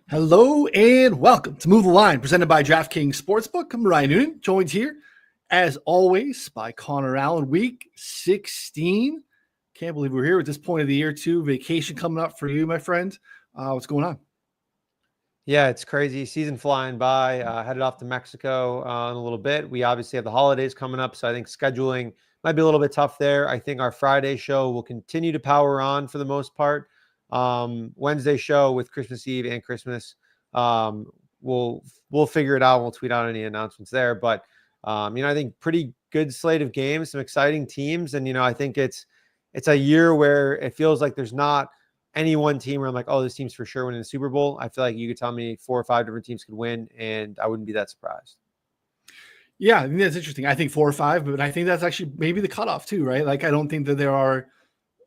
Hello and welcome to Move the Line, presented by DraftKings Sportsbook. I'm Ryan Noonan, joined here, as always, by Connor Allen. Week 16. Can't believe we're here at this point of the year, too. Vacation coming up for you, my friend. What's going on? Yeah, it's crazy. Season flying by. Headed off to Mexico in a little bit. We obviously have the holidays coming up, so I think scheduling might be a little bit tough there. I think our Friday show will continue to power on for the most part. Wednesday show with Christmas Eve and Christmas. We'll figure it out. We'll tweet out any announcements there. But I think pretty good slate of games, some exciting teams, and I think it's a year where it feels like there's not any one team where I'm like, oh, this team's for sure winning the Super Bowl. I feel like you could tell me 4 or 5 different teams could win, and I wouldn't be that surprised. Yeah, I think that's interesting. I think 4 or 5, but I think that's actually maybe the cutoff too, right? Like, I don't think that there are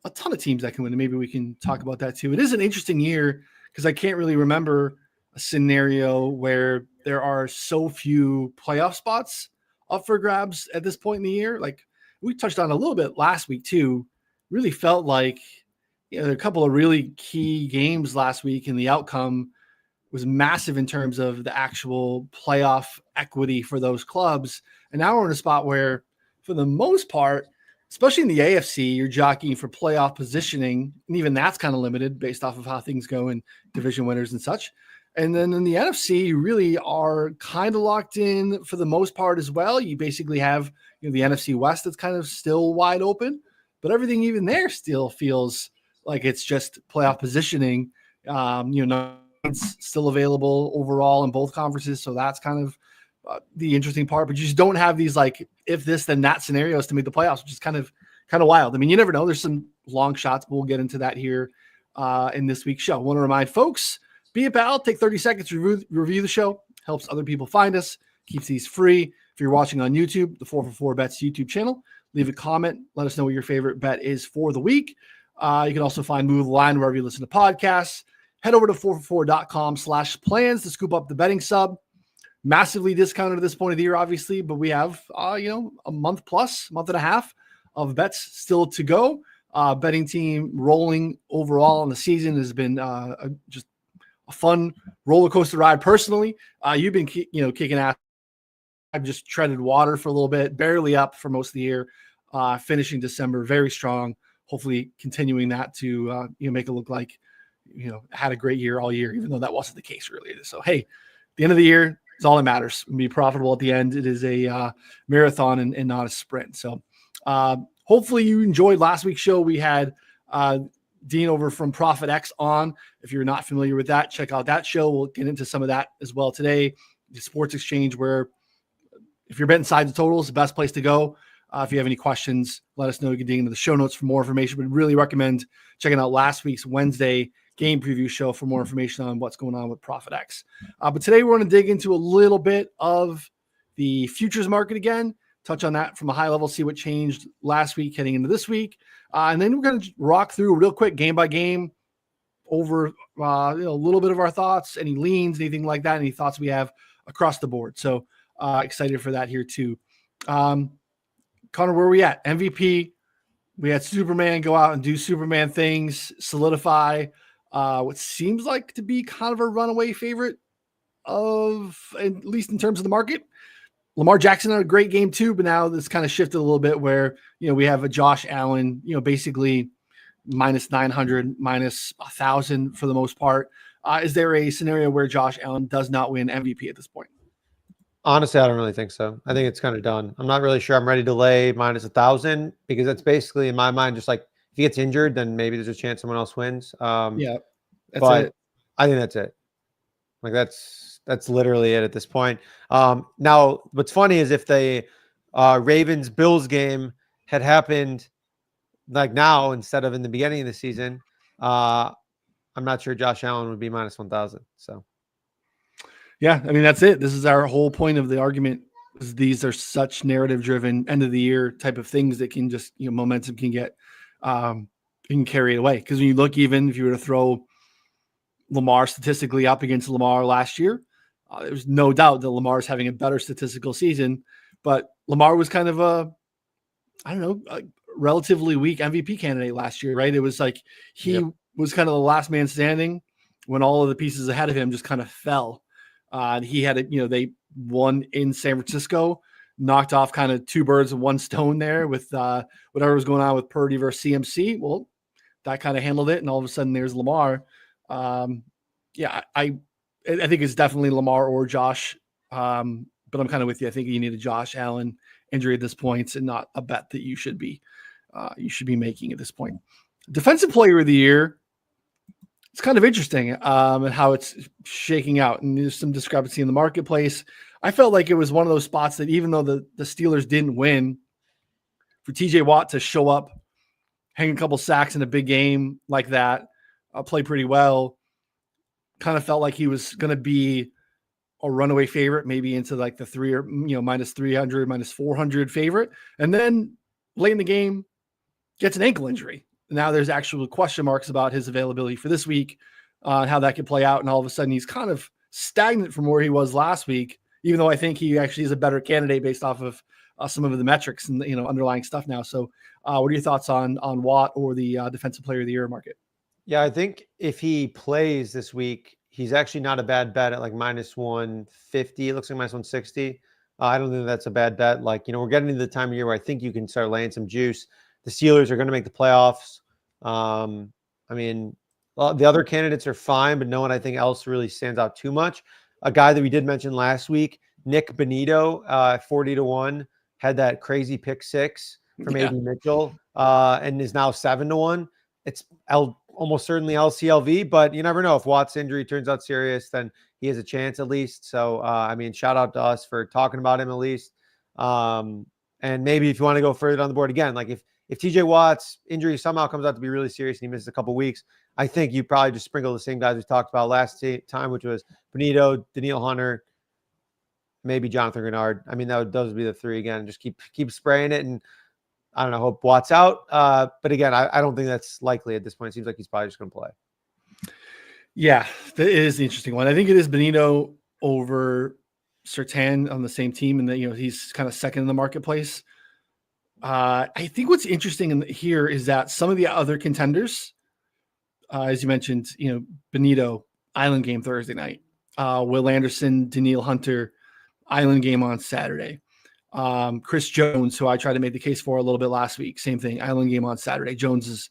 a ton of teams that can win, and maybe we can talk about that too. It is an interesting year because I can't really remember a scenario where there are so few playoff spots up for grabs at this point in the year. Like we touched on a little bit last week too. Really felt like there are a couple of really key games last week, and the outcome was massive in terms of the actual playoff equity for those clubs. And now we're in a spot where, for the most part, especially in the AFC, you're jockeying for playoff positioning, and even that's kind of limited based off of how things go in division winners and such. And then in the NFC, you really are kind of locked in for the most part as well. You basically have the NFC West that's kind of still wide open, but everything even there still feels like it's just playoff positioning. It's still available overall in both conferences, so that's kind of the interesting part. But you just don't have these like if this then that scenarios to make the playoffs, which is kind of wild. I mean, you never know. There's some long shots, but we'll get into that here in this week's show. I want to remind folks, be a pal, take 30 seconds to review the show. Helps other people find us, keeps these free. If you're watching on YouTube, the 4for4 Bets YouTube channel, leave a comment. Let us know what your favorite bet is for the week. You can also find Move the Line wherever you listen to podcasts. Head over to 4for4.com/plans to scoop up the betting sub. Massively discounted at this point of the year, obviously, but we have, a month and a half of bets still to go. Betting team rolling overall in the season has been just a fun roller coaster ride. Personally, you've been, kicking ass. I've just treaded water for a little bit, barely up for most of the year, finishing December very strong. Hopefully continuing that to, make it look like, had a great year all year, even though that wasn't the case earlier. So, hey, the end of the year is all that matters. Be profitable at the end. It is a marathon and not a sprint. So hopefully you enjoyed last week's show. We had Dean over from Pick6 on. If you're not familiar with that, check out that show. We'll get into some of that as well today. The Sports Exchange, where if you're betting sides of totals, the best place to go. If you have any questions, let us know. You can dig into the show notes for more information. But really recommend checking out last week's Wednesday game preview show for more information on what's going on with Pick6. But today we're going to dig into a little bit of the futures market again, touch on that from a high level, see what changed last week heading into this week. And then we're going to rock through real quick game by game over a little bit of our thoughts, any leans, anything like that, any thoughts we have across the board. So excited for that here too. Connor, where are we at? MVP. We had Superman go out and do Superman things, solidify what seems like to be kind of a runaway favorite of, at least in terms of the market. Lamar Jackson had a great game too, but now this kind of shifted a little bit where, we have a Josh Allen, basically minus 900, minus 1,000 for the most part. Is there a scenario where Josh Allen does not win MVP at this point? Honestly, I don't really think so. I think it's kind of done. I'm not really sure I'm ready to lay minus 1,000 because that's basically in my mind, just like if he gets injured, then maybe there's a chance someone else wins. That's it. I think that's it. Like that's literally it at this point. Now what's funny is if the Ravens Bills game had happened like now instead of in the beginning of the season, I'm not sure Josh Allen would be minus 1,000. So. Yeah, I mean, that's it. This is our whole point of the argument. Is these are such narrative-driven end of the year type of things that can just, momentum can get, can carry it away. Because when you look, even if you were to throw Lamar statistically up against Lamar last year, there's no doubt that Lamar is having a better statistical season. But Lamar was kind of a relatively weak MVP candidate last year, right? It was like he was kind of the last man standing when all of the pieces ahead of him just kind of fell. He had it, they won in San Francisco, knocked off kind of two birds with one stone there with whatever was going on with Purdy versus CMC. Well, that kind of handled it, and all of a sudden there's Lamar. I think it's definitely Lamar or Josh, but I'm kind of with you. I think you need a Josh Allen injury at this point, and not a bet that you should be making at this point. Defensive Player of the Year. It's kind of interesting and how it's shaking out, and there's some discrepancy in the marketplace. I felt like it was one of those spots that even though the Steelers didn't win, for TJ Watt to show up, hang a couple sacks in a big game like that, play pretty well, kind of felt like he was going to be a runaway favorite, maybe into like the three or minus 300, minus 400 favorite, and then late in the game gets an ankle injury. Now there's actual question marks about his availability for this week, how that could play out. And all of a sudden he's kind of stagnant from where he was last week, even though I think he actually is a better candidate based off of some of the metrics and underlying stuff now. So what are your thoughts on Watt or the Defensive Player of the Year market? Yeah, I think if he plays this week, he's actually not a bad bet at like minus 150. It looks like minus 160. I don't think that's a bad bet. Like, we're getting into the time of year where I think you can start laying some juice. The Steelers are going to make the playoffs. The other candidates are fine, but no one I think else really stands out too much. A guy that we did mention last week, Nick Bonito, 40-1, had that crazy pick six from A.D. Mitchell, and is now 7-1. It's almost certainly LCLV, but you never know. If Watt's injury turns out serious, then he has a chance at least. So, shout out to us for talking about him at least. And maybe if you want to go further down the board again, like if TJ Watt's injury somehow comes out to be really serious and he misses a couple weeks, I think you probably just sprinkle the same guys we talked about last time, which was Bonito, Danielle Hunter, maybe Jonathan Grenard. Those would be the three again. Just keep spraying it, and I don't know, hope Watt's out. But again, I don't think that's likely at this point. It seems like he's probably just going to play. Yeah, that is the interesting one. I think it is Bonito over Surtain on the same team, and that he's kind of second in the marketplace. I think what's interesting here is that some of the other contenders, as you mentioned, Bonito, Island game Thursday night, Will Anderson, Danielle Hunter, Island game on Saturday. Chris Jones, who I tried to make the case for a little bit last week, same thing, Island game on Saturday. Jones is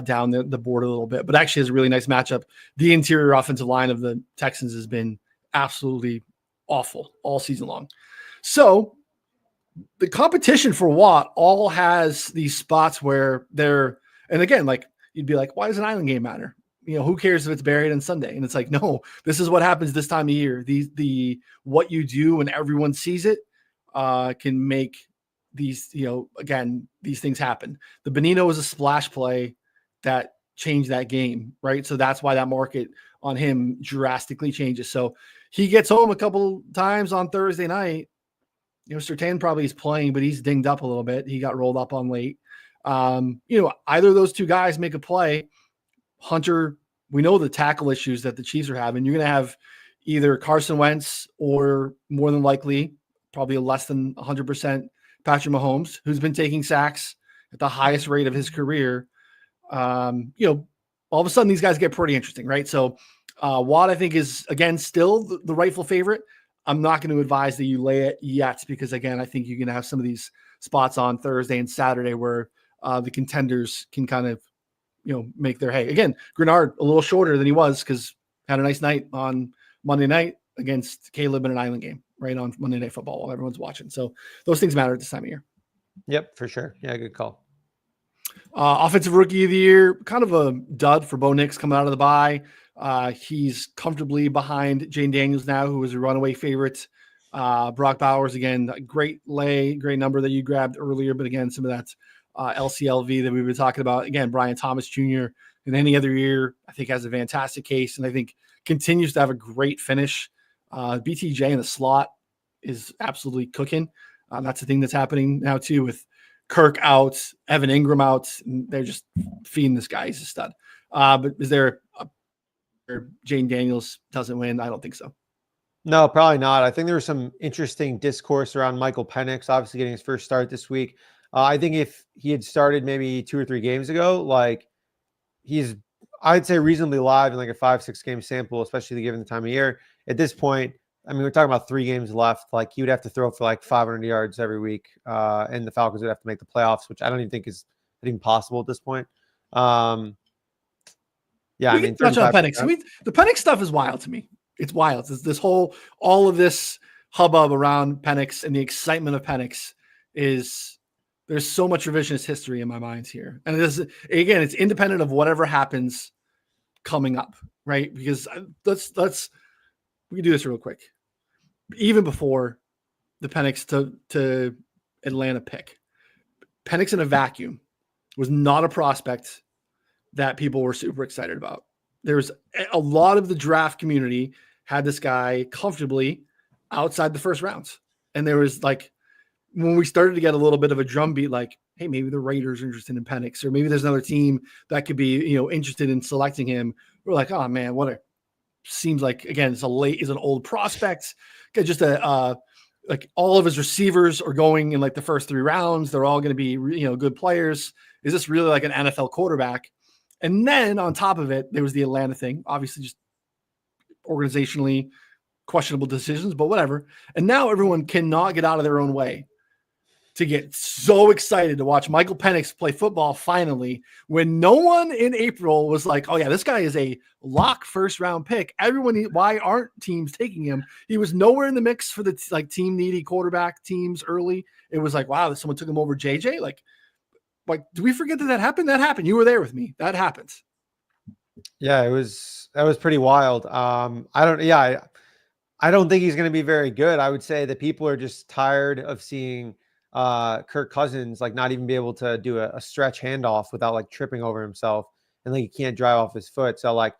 down the board a little bit, but actually has a really nice matchup. The interior offensive line of the Texans has been absolutely awful all season long. So the competition for Watt all has these spots where they're, and again, like you'd be like, why does an Island game matter? Who cares if it's buried on Sunday? And it's like, no, this is what happens this time of year. What you do when everyone sees it can make these, again, these things happen. The Bonito was a splash play that changed that game, right? So that's why that market on him drastically changes. So he gets home a couple times on Thursday night. Surtain probably is playing, but he's dinged up a little bit. He got rolled up on late. Either of those two guys make a play. Hunter, we know the tackle issues that the Chiefs are having. You're going to have either Carson Wentz or more than likely, probably less than 100% Patrick Mahomes, who's been taking sacks at the highest rate of his career. All of a sudden these guys get pretty interesting, right? So Watt, I think, is, again, still the rightful favorite. I'm not going to advise that you lay it yet because, again, I think you're going to have some of these spots on Thursday and Saturday where the contenders can kind of, make their hay. Again, Grenard a little shorter than he was because had a nice night on Monday night against Caleb in an Island game, right, on Monday Night Football while everyone's watching. So those things matter at this time of year. Yep, for sure. Yeah, good call. Offensive Rookie of the Year, kind of a dud for Bo Nix coming out of the bye. He's comfortably behind Jane Daniels now, who was a runaway favorite. Brock Bowers, again, great number that you grabbed earlier, but again, some of that LCLV that we've been talking about. Again, Brian Thomas Jr. in any other year, I think, has a fantastic case, and I think continues to have a great finish. BTJ in the slot is absolutely cooking. That's the thing that's happening now too, with Kirk out, Evan Ingram out, and they're just feeding this guy. He's a stud. But is there Jane Daniels doesn't win? I don't think so. No, probably not. I think there was some interesting discourse around Michael Penix, obviously getting his first start this week. I think if he had started maybe 2 or 3 games ago, like I'd say reasonably live in like a 5-6 game sample, especially given the time of year. At this point, I mean, we're talking about 3 games left. Like he would have to throw for like 500 yards every week, and the Falcons would have to make the playoffs, which I don't even think is even possible at this point. Yeah, We I can mean, touch on 35%. Penix. I mean, the Penix stuff is wild to me. It's wild. It's this whole, all of this hubbub around Penix and the excitement of Penix is, there's so much revisionist history in my mind here. And it is, again, it's independent of whatever happens coming up, right? Because we can do this real quick. Even before the Penix to Atlanta pick, Penix in a vacuum was not a prospect that people were super excited about. There's a lot of the draft community had this guy comfortably outside the first rounds. And there was like, when we started to get a little bit of a drumbeat, like, hey, maybe the Raiders are interested in Penix, or maybe there's another team that could be, interested in selecting him. We're like, oh man, seems like, again, is an old prospect. Just like all of his receivers are going in like the first 3 rounds. They're all going to be, good players. Is this really like an NFL quarterback? And then on top of it, there was the Atlanta thing, obviously just organizationally questionable decisions, but whatever. And now everyone cannot get out of their own way to get so excited to watch Michael Penix play football finally, when no one in April was like, oh yeah, this guy is a lock first round pick. Everyone, why aren't teams taking him? He was nowhere in the mix for the team needy quarterback teams early. It was like, wow, someone took him over JJ. Like, do we forget that happened? That happened. You were there with me. That happens. Yeah, that was pretty wild. I don't think he's going to be very good. I would say that people are just tired of seeing Kirk Cousins like not even be able to do a stretch handoff without like tripping over himself, and like he can't drive off his foot. So like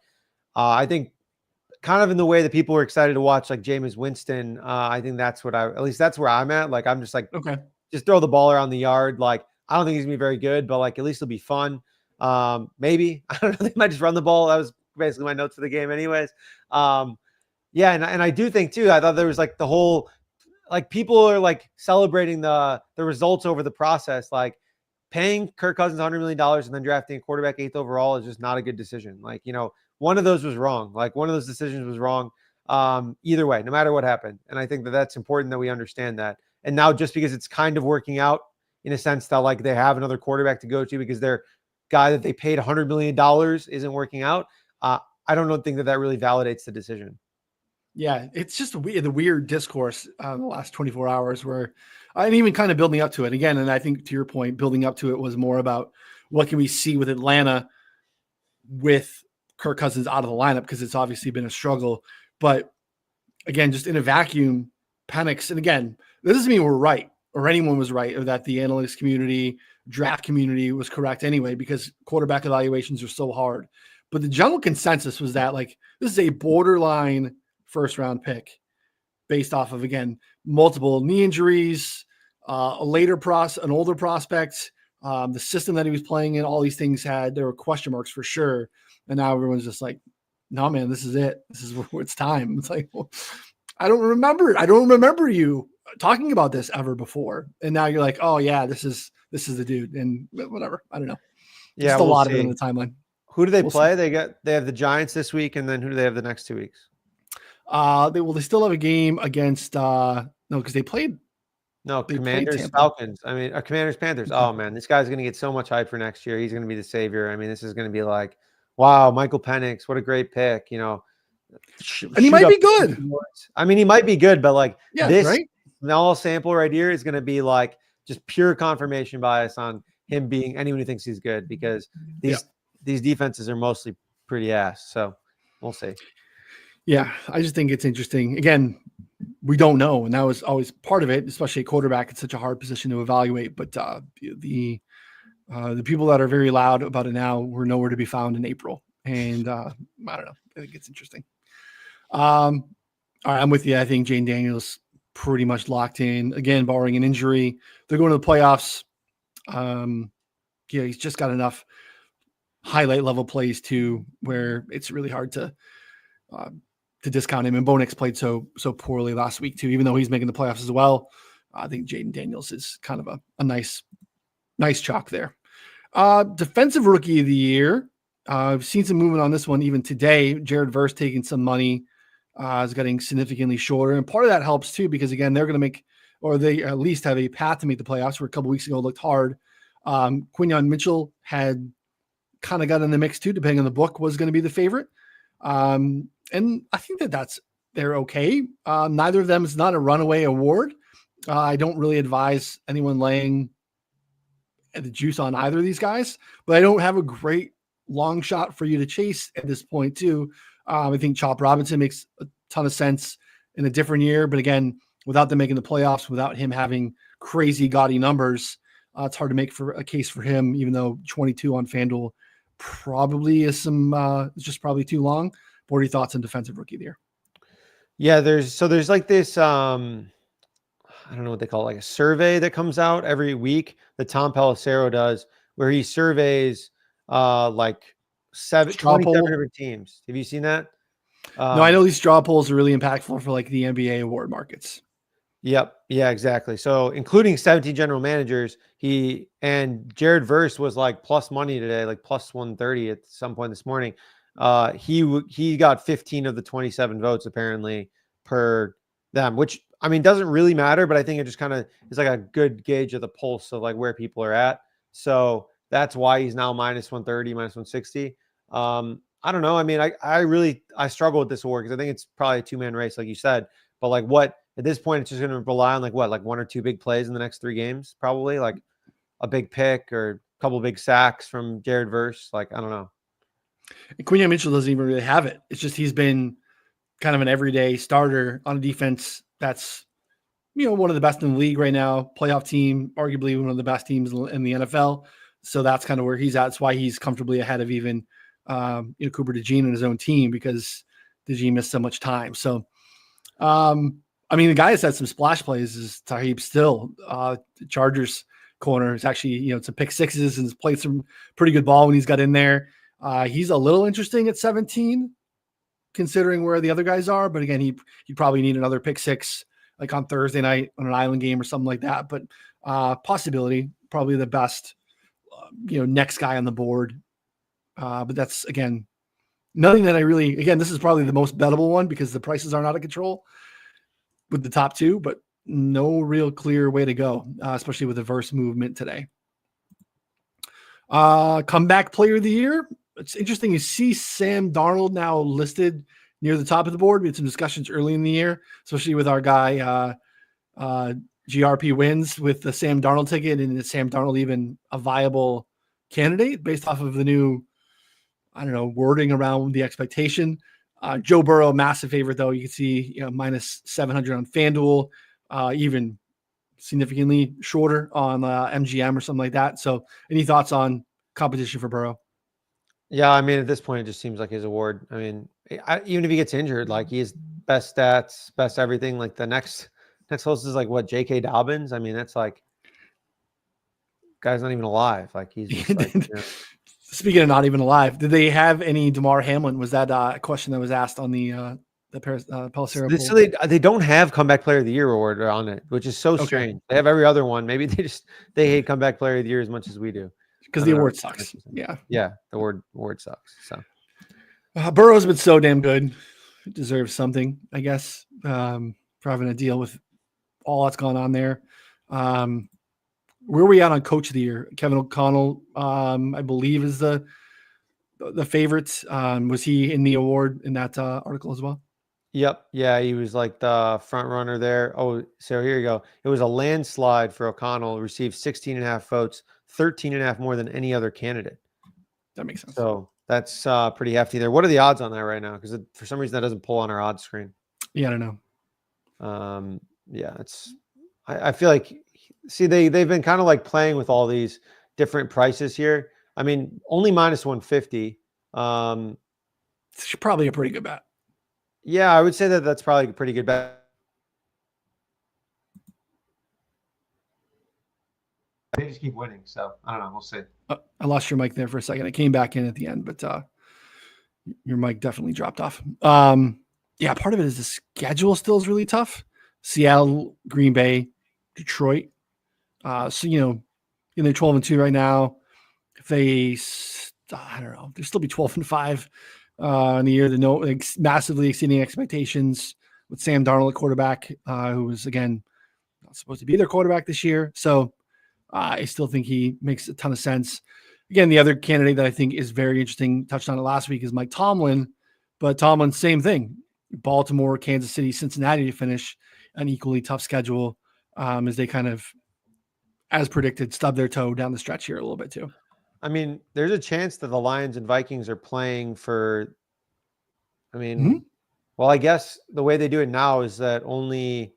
I think kind of in the way that people were excited to watch like Jameis Winston, I think that's at least that's where I'm at. Like I'm just like, okay, just throw the ball around the yard. Like I don't think he's gonna be very good, but like at least it'll be fun. Maybe I don't know. They might just run the ball. That was basically my notes for the game, anyways. Yeah, and I do think too. I thought there was like the whole, like people are like celebrating the results over the process. Like paying Kirk Cousins $100 million and then drafting a quarterback 8th overall is just not a good decision. Like one of those was wrong. Like one of those decisions was wrong. Either way, no matter what happened, and I think that that's important that we understand that. And now just because it's kind of working out in a sense that like they have another quarterback to go to because their guy that they paid $100 million isn't working out, I don't think that really validates the decision. Yeah, it's just the weird discourse the last 24 hours where, and even kind of building up to it again. And I think to your point, building up to it was more about what can we see with Atlanta with Kirk Cousins out of the lineup, because it's obviously been a struggle. But again, just in a vacuum, Penix, and again, this doesn't mean we're right or anyone was right or that the analytics community, draft community was correct anyway, because quarterback evaluations are so hard. But the general consensus was that like this is a borderline first round pick based off of, again, multiple knee injuries, an older prospect, the system that he was playing in, all these things there were question marks for sure. And now everyone's just like, no, man, this is it. This is where it's time. It's like, well, I don't remember it. I don't remember you talking about this ever before. And now you're like, oh yeah, this is the dude. And whatever. I don't know. Yeah, just a lot of it on the timeline. Who do they play? See. They have the Giants this week, and then who do they have the next 2 weeks? They still have a game against because they played Commanders, Falcons. I mean, Commanders, Panthers. Oh man, this guy's gonna get so much hype for next year. He's gonna be the savior. I mean, this is gonna be like, wow, Michael Penix, what a great pick. And he might be good. I mean, he might be good, but like this right? small sample right here is gonna be like just pure confirmation bias on him being anyone who thinks he's good, because these defenses are mostly pretty ass. So we'll see. Yeah, I just think it's interesting. Again, we don't know, and that was always part of it, especially a quarterback. It's such a hard position to evaluate. But the people that are very loud about it now were nowhere to be found in April, and I don't know. I think it's interesting. All right, I'm with you. I think Jane Daniels pretty much locked in. Again, barring an injury, they're going to the playoffs. He's just got enough highlight level plays too, where it's really hard to discount him. And Bo Nix played so poorly last week too, even though he's making the playoffs as well. I think Jaden Daniels is kind of a nice chalk there. Defensive rookie of the year. I've seen some movement on this one even today. Jared Verse taking some money, is getting significantly shorter. And part of that helps too, because again, they're going to make, or they at least have a path to make the playoffs, where a couple weeks ago it looked hard. Quinyon Mitchell had kind of got in the mix too, depending on the book, was going to be the favorite. And I think they're okay. Neither of them is not a runaway award. I don't really advise anyone laying the juice on either of these guys, but I don't have a great long shot for you to chase at this point too. I think Chop Robinson makes a ton of sense in a different year, but again, without them making the playoffs, without him having crazy gaudy numbers, it's hard to make for a case for him, even though 22 on FanDuel probably is it's just probably too long. What are your thoughts on defensive rookie of the year? Yeah, there's like this, I don't know what they call it, like a survey that comes out every week that Tom Pelissero does, where he surveys like Straw 27 poll? different teams. Have you seen that? No, I know these straw polls are really impactful for like the NBA award markets. Yep. Yeah, exactly. So including 17 general managers, and Jared Verse was like plus money today, like plus 130 at some point this morning. He got 15 of the 27 votes apparently per them, which I mean doesn't really matter, but I think it just kind of is like a good gauge of the pulse of like where people are at. So that's why he's now minus 130, minus 160. I don't know. I mean, I struggle with this award because I think it's probably a two-man race, like you said. But like what at this point, it's just going to rely on like one or two big plays in the next 3 games, probably like a big pick or a couple big sacks from Jared Verse. Like, I don't know. Quinyon Mitchell doesn't even really have it. It's just he's been kind of an everyday starter on a defense that's, one of the best in the league right now, playoff team, arguably one of the best teams in the NFL. So that's kind of where he's at. That's why he's comfortably ahead of even Cooper DeJean and his own team, because DeJean missed so much time. So, I mean, the guy that's had some splash plays is Taheeb Still. The Chargers corner is actually, some pick sixes and has played some pretty good ball when he's got in there. He's a little interesting at 17, considering where the other guys are. But again, he'd probably need another pick six, like on Thursday night on an island game or something like that. But possibility, probably the best, next guy on the board. But that's, again, nothing that this is probably the most bettable one because the prices aren't out of control with the top two, but no real clear way to go, especially with the verse movement today. Comeback player of the year. It's interesting. You see Sam Darnold now listed near the top of the board. We had some discussions early in the year, especially with our guy, GRP wins with the Sam Darnold ticket. And is Sam Darnold even a viable candidate based off of the new, wording around the expectation? Joe Burrow, massive favorite, though. You can see minus 700 on FanDuel, even significantly shorter on MGM or something like that. So any thoughts on competition for Burrow? Yeah, I mean, at this point, it just seems like his award. I mean, even if he gets injured, like he has best stats, best everything. Like the next closest is like what, J.K. Dobbins? I mean, that's like guy's not even alive. Like he's just like. Speaking of not even alive, did they have any Damar Hamlin? Was that a question that was asked on the Pelissero poll? So they don't have comeback player of the year award on it, which is so strange. They have every other one. Maybe they hate comeback player of the year as much as we do. Because the award sucks. Yeah. Yeah. The award sucks. So Burrow's been so damn good. He deserves something, I guess, for having to deal with all that's gone on there. Where are we at on coach of the year? Kevin O'Connell, I believe, is the favorite. Was he in the award in that article as well? Yep. Yeah, he was like the front runner there. Oh, so here you go. It was a landslide for O'Connell, received 16.5 votes, 13.5 more than any other candidate. That makes sense. So that's pretty hefty there. What are the odds on that right now? Because for some reason that doesn't pull on our odds screen. Yeah, I don't know. Yeah, I feel like, see, they've been kind of like playing with all these different prices here. I mean, only minus 150. It's probably a pretty good bet. Yeah, I would say that's probably a pretty good bet. They just keep winning, so I don't know. We'll see. I lost your mic there for a second. It came back in at the end, but your mic definitely dropped off. Yeah, part of it is the schedule still is really tough. Seattle, Green Bay, Detroit. So they're 12-2 right now. If they I don't know. They'll still be 12-5 in the year. Massively exceeding expectations with Sam Darnold at quarterback, who was again not supposed to be their quarterback this year. So I still think he makes a ton of sense. Again, the other candidate that I think is very interesting, touched on it last week, is Mike Tomlin. But Tomlin, same thing. Baltimore, Kansas City, Cincinnati to finish an equally tough schedule as they kind of, as predicted, stub their toe down the stretch here a little bit too. I mean, there's a chance that the Lions and Vikings are playing for, well, I guess the way they do it now is that only,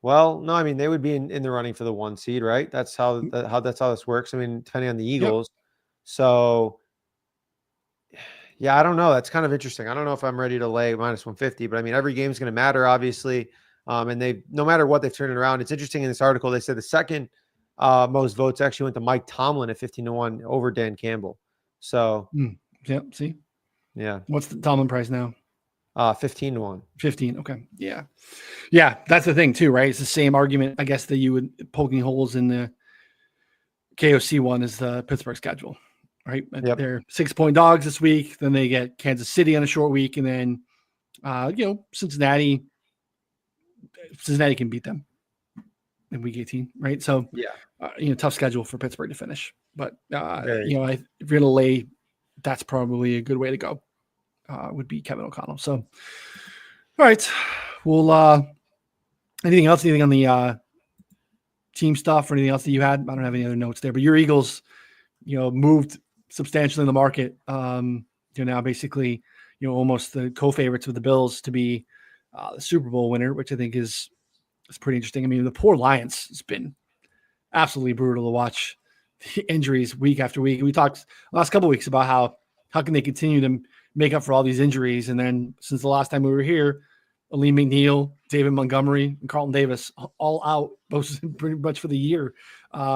well, no, I mean, they would be in the running for the 1 seed, right? That's how this works. I mean, depending on the Eagles. Yep. So yeah, I don't know. That's kind of interesting. I don't know if I'm ready to lay minus 150, but I mean, every game is going to matter, obviously. And they, no matter what, they've turned it around. It's interesting in this article, they said the second most votes actually went to Mike Tomlin at 15-1 over Dan Campbell. So, yep. See, yeah. What's the Tomlin price now? 15-1. 15. Okay. Yeah. Yeah. That's the thing too, right? It's the same argument, I guess, that you would poking holes in the KOC one is the Pittsburgh schedule, right? Yep. They're 6-point dogs this week. Then they get Kansas City on a short week. And then, Cincinnati can beat them in week 18, right? So, tough schedule for Pittsburgh to finish. But, if you're going to lay, that's probably a good way to go, would be Kevin O'Connell. So, all right. Well, anything else? Anything on the team stuff or anything else that you had? I don't have any other notes there, but your Eagles, moved substantially in the market. You're now basically, almost the co-favorites with the Bills to be the Super Bowl winner, which I think is pretty interesting. I mean, the poor Lions, it's been absolutely brutal to watch the injuries week after week. We talked last couple of weeks about how can they continue to make up for all these injuries. And then since the last time we were here, Aleem McNeil, David Montgomery, and Carlton Davis all out pretty much for the year,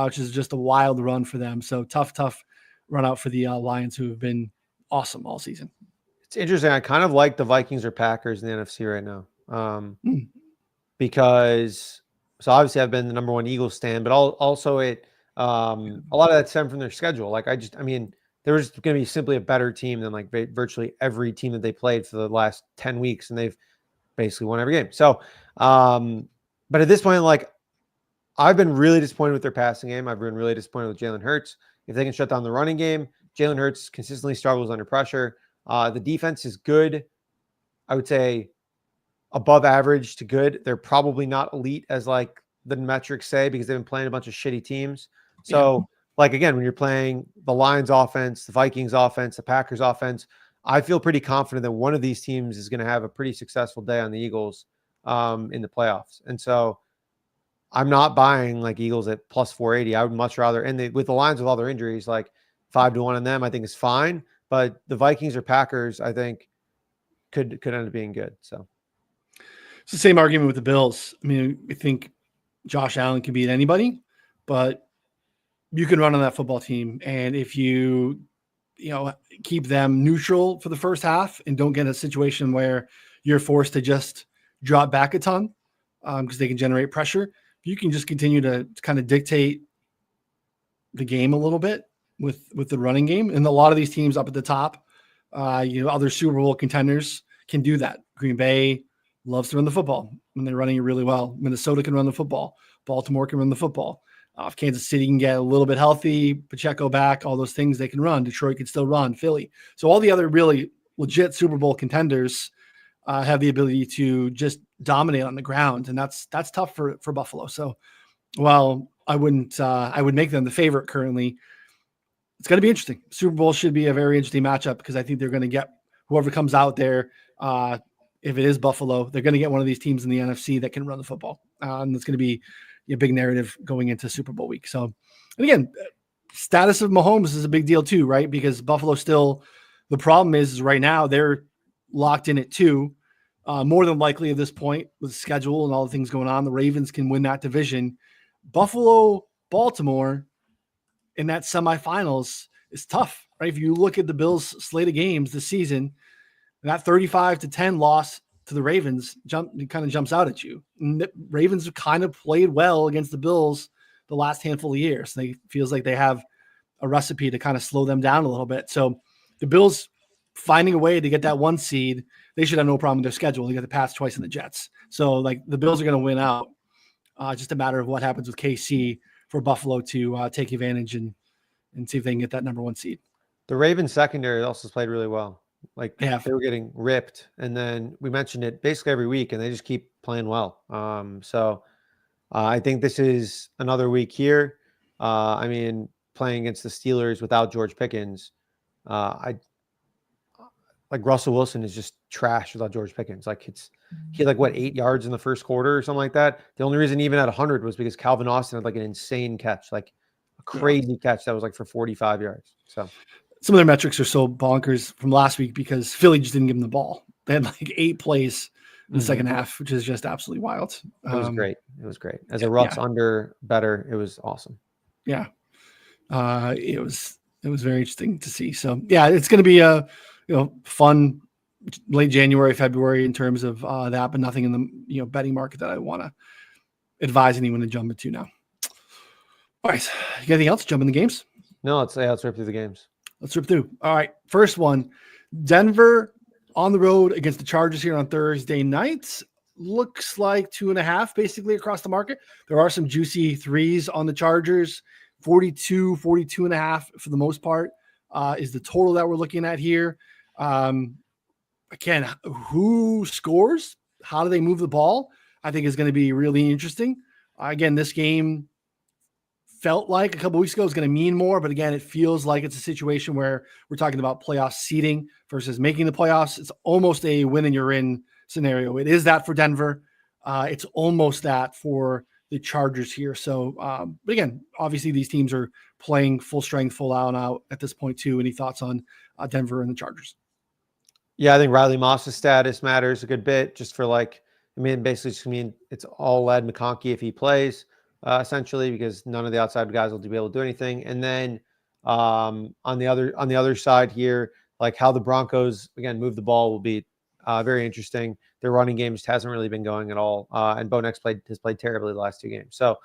which is just a wild run for them. So tough run out for the Lions, who have been awesome all season. It's interesting. I kind of like the Vikings or Packers in the NFC right now. Because so obviously I've been the number one Eagles stan, but also a lot of that stemmed from their schedule. Like there was going to be simply a better team than like virtually every team that they played for the last 10 weeks. And they've basically won every game. So, but at this point, like I've been really disappointed with their passing game. I've been really disappointed with Jalen Hurts. If they can shut down the running game, Jalen Hurts consistently struggles under pressure. The defense is good. I would say above average to good. They're probably not elite as like the metrics say, because they've been playing a bunch of shitty teams. So like, again, when you're playing the Lions offense, the Vikings offense, the Packers offense, I feel pretty confident that one of these teams is going to have a pretty successful day on the Eagles in the playoffs. And so I'm not buying like Eagles at plus 480. I would much rather, and with the Lions with all their injuries, like 5-1 on them, I think is fine. But the Vikings or Packers, I think could end up being good. So it's the same argument with the Bills. I mean, I think Josh Allen can beat anybody, but you can run on that football team. And if you keep them neutral for the first half and don't get a situation where you're forced to just drop back a ton because they can generate pressure, you can just continue to kind of dictate the game a little bit with the running game. And a lot of these teams up at the top, other Super Bowl contenders can do that. Green Bay loves to run the football when they're running it really well. Minnesota can run the football. Baltimore can run the football. If Kansas City can get a little bit healthy, Pacheco back, all those things they can run. Detroit can still run. Philly. So all the other really legit Super Bowl contenders have the ability to just dominate on the ground, and that's tough for Buffalo. So while I would make them the favorite currently, it's going to be interesting. Super Bowl should be a very interesting matchup because I think they're going to get whoever comes out there. If it is Buffalo, they're going to get one of these teams in the NFC that can run the football. And it's going to be a big narrative going into Super Bowl week. So, and again, status of Mahomes is a big deal too, right? Because Buffalo still, the problem is right now they're locked in at 2. More than likely at this point with the schedule and all the things going on, the Ravens can win that division. Buffalo, Baltimore in that semifinals is tough, right? If you look at the Bills' slate of games this season, that 35-10 loss to the Ravens kind of jumps out at you. And the Ravens have kind of played well against the Bills the last handful of years. It feels like they have a recipe to kind of slow them down a little bit. So the Bills finding a way to get that 1 seed, they should have no problem with their schedule. They got the pass twice in the Jets. So like the Bills are going to win out. Just a matter of what happens with KC for Buffalo to take advantage and see if they can get that number 1 seed. The Ravens secondary also played really well. Like they were getting ripped, and then we mentioned it basically every week, and they just keep playing well. So I think this is another week here. I mean, playing against the Steelers without George Pickens, I like Russell Wilson is just trash without George Pickens. Like he had like what 8 yards in the first quarter or something like that. The only reason he even had 100 was because Calvin Austin had like an insane catch, like a crazy catch that was like for 45 yards. So some of their metrics are so bonkers from last week because Philly just didn't give them the ball. They had like 8 plays in the second half, which is just absolutely wild. It was great. It was great. As a Ruts under better, it was awesome. Yeah. It was very interesting to see. So yeah, it's going to be a fun late January, February in terms of that, but nothing in the betting market that I want to advise anyone to jump into now. All right, you got anything else? Jump in the games? No, let's rip through the games. Let's rip through. All right, first one, Denver on the road against the Chargers here on Thursday night. Looks like 2.5 basically across the market. There are some juicy 3s on the Chargers. 42.5 for the most part is the total that we're looking at here. Again, who scores? How do they move the ball? I think is going to be really interesting. Again, this game felt like a couple weeks ago was going to mean more, but again, it feels like it's a situation where we're talking about playoff seeding versus making the playoffs. It's almost a win and you're in scenario. It is that for Denver. It's almost that for the Chargers here. So, but again, obviously these teams are playing full strength, full out at this point too. Any thoughts on Denver and the Chargers? Yeah, I think Riley Moss's status matters a good bit just for basically just it's all led McConkey if he plays essentially, because none of the outside guys will be able to do anything. And then on the other side here, like how the Broncos again move the ball will be very interesting. Their running game just hasn't really been going at all. And Bo Nix has played terribly the last 2 games. So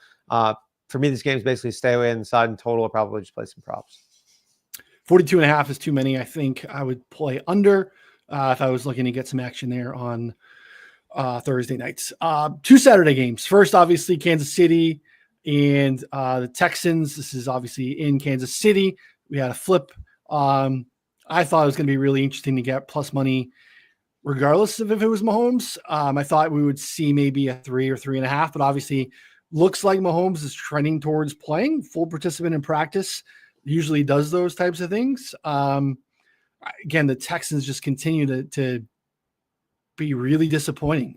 for me, this game is basically stay away on the side, and total, I'll probably just play some props. 42.5 is too many. I think I would play under if I was looking to get some action there on Thursday nights. 2 Saturday games. First, obviously, Kansas City and the Texans. This is obviously in Kansas City. We had a flip. I thought it was going to be really interesting to get plus money regardless of if it was Mahomes. I thought we would see maybe a 3 or 3.5, but obviously looks like Mahomes is trending towards playing full participant in practice. Usually does those types of things. Again, the Texans just continue to be really disappointing.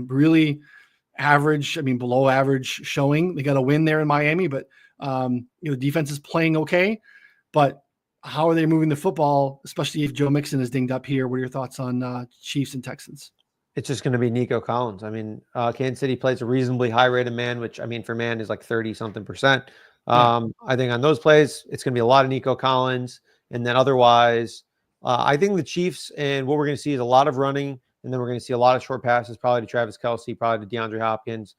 Really average, below average showing. They got a win there in Miami, but the defense is playing okay. But how are they moving the football, especially if Joe Mixon is dinged up here? What are your thoughts on Chiefs and Texans? It's just going to be Nico Collins. Kansas City plays a reasonably high rate of man, which for man is like 30-something%. I think on those plays, it's going to be a lot of Nico Collins. And then otherwise, I think the Chiefs, and what we're going to see is a lot of running, and then we're going to see a lot of short passes, probably to Travis Kelce, probably to DeAndre Hopkins.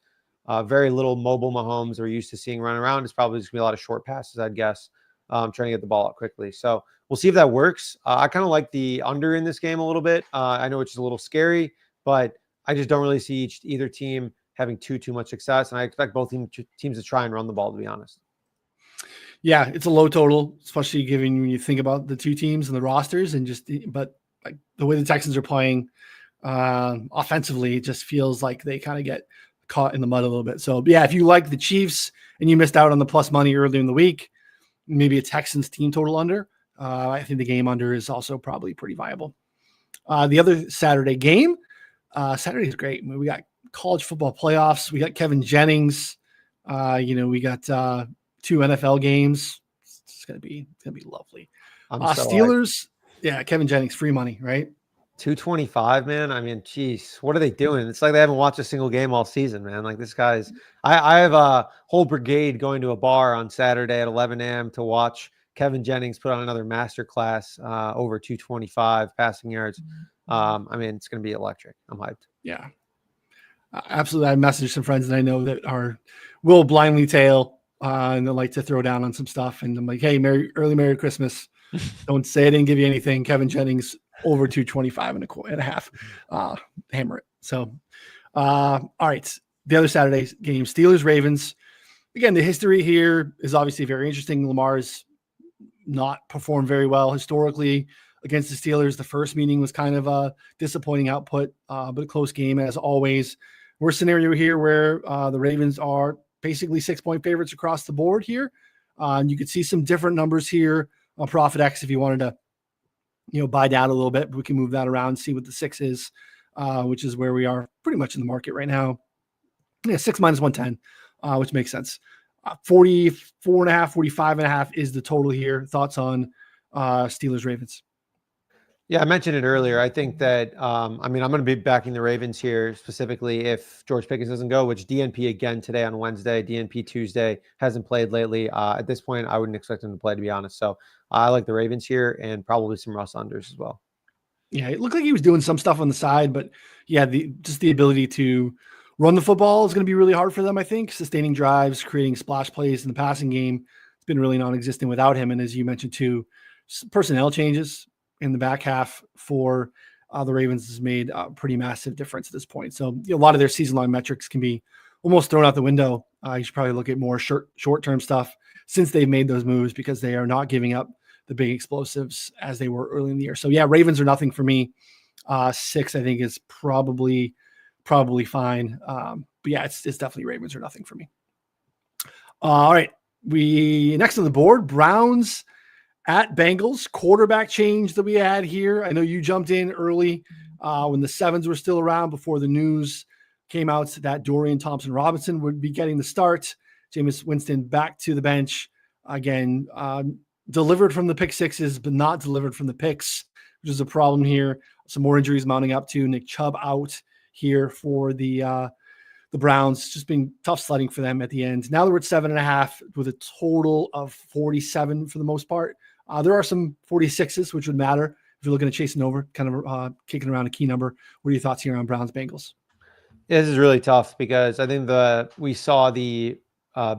Very little mobile Mahomes we're used to seeing run around. It's probably just going to be a lot of short passes, I'd guess, trying to get the ball out quickly. So we'll see if that works. I kind of like the under in this game a little bit. I know it's just a little scary, but I just don't really see either team having too much success. And I expect both teams to try and run the ball, to be honest. Yeah, it's a low total, especially given when you think about the 2 teams and the rosters, but like the way the Texans are playing offensively, it just feels like they kind of get caught in the mud a little bit. So yeah, if you like the Chiefs and you missed out on the plus money earlier in the week, maybe a Texans team total under. I think the game under is also probably pretty viable. The other Saturday game, Saturday is great. We got college football playoffs. We got Kevin Jennings. We got 2 NFL games. It's gonna be lovely. Steelers, yeah, Kevin Jennings, free money, right? 225, man. Geez, what are they doing? It's like they haven't watched a single game all season, man. Like this guy's. I have a whole brigade going to a bar on Saturday at 11 a.m. to watch Kevin Jennings put on another masterclass over 225 passing yards. It's going to be electric. I'm hyped. Yeah, absolutely. I messaged some friends that I know that will blindly tail and they like to throw down on some stuff. And I'm like, hey, Merry Christmas. Don't say I didn't give you anything. Kevin Jennings over 225 and a half. Hammer it. So, all right. The other Saturday game, Steelers Ravens. Again, the history here is obviously very interesting. Lamar's not performed very well historically against the Steelers. The first meeting was kind of a disappointing output, but a close game as always. We're a scenario here where the Ravens are basically 6-point favorites across the board here. And you could see some different numbers here on Profit X if you wanted to, buy down a little bit. But we can move that around and see what the 6 is, which is where we are pretty much in the market right now. Yeah, 6 minus 110, which makes sense. 44 and a half, 45 and a half is the total here. Thoughts on Steelers Ravens? Yeah, I mentioned it earlier. I think that, I'm going to be backing the Ravens here, specifically if George Pickens doesn't go, which DNP again today on Wednesday, DNP Tuesday, hasn't played lately. At this point, I wouldn't expect him to play, to be honest. So I like the Ravens here and probably some Russ unders as well. Yeah, it looked like he was doing some stuff on the side, but yeah, just the ability to run the football is going to be really hard for them, I think. Sustaining drives, creating splash plays in the passing game, it's been really non-existent without him. And as you mentioned too, personnel changes in the back half for the Ravens has made a pretty massive difference at this point. So a lot of their season-long metrics can be almost thrown out the window. You should probably look at more short-term stuff since they've made those moves because they are not giving up the big explosives as they were early in the year. So yeah, Ravens are nothing for me. 6, I think, is probably fine. But yeah, it's definitely Ravens or nothing for me. All right. We next on the board, Browns at Bengals. Quarterback change that we had here. I know you jumped in early when the 7s were still around before the news came out that Dorian Thompson-Robinson would be getting the start. Jameis Winston back to the bench. Again, delivered from the pick 6s, but not delivered from the picks, which is a problem here. Some more injuries mounting up to Nick Chubb out here for the Browns. Just been tough sledding for them at the end. Now that we're at 7.5 with a total of 47 for the most part. There are some 46s, which would matter if you're looking at chasing over, kind of kicking around a key number. What are your thoughts here on Browns Bengals? Yeah, this is really tough because I think we saw the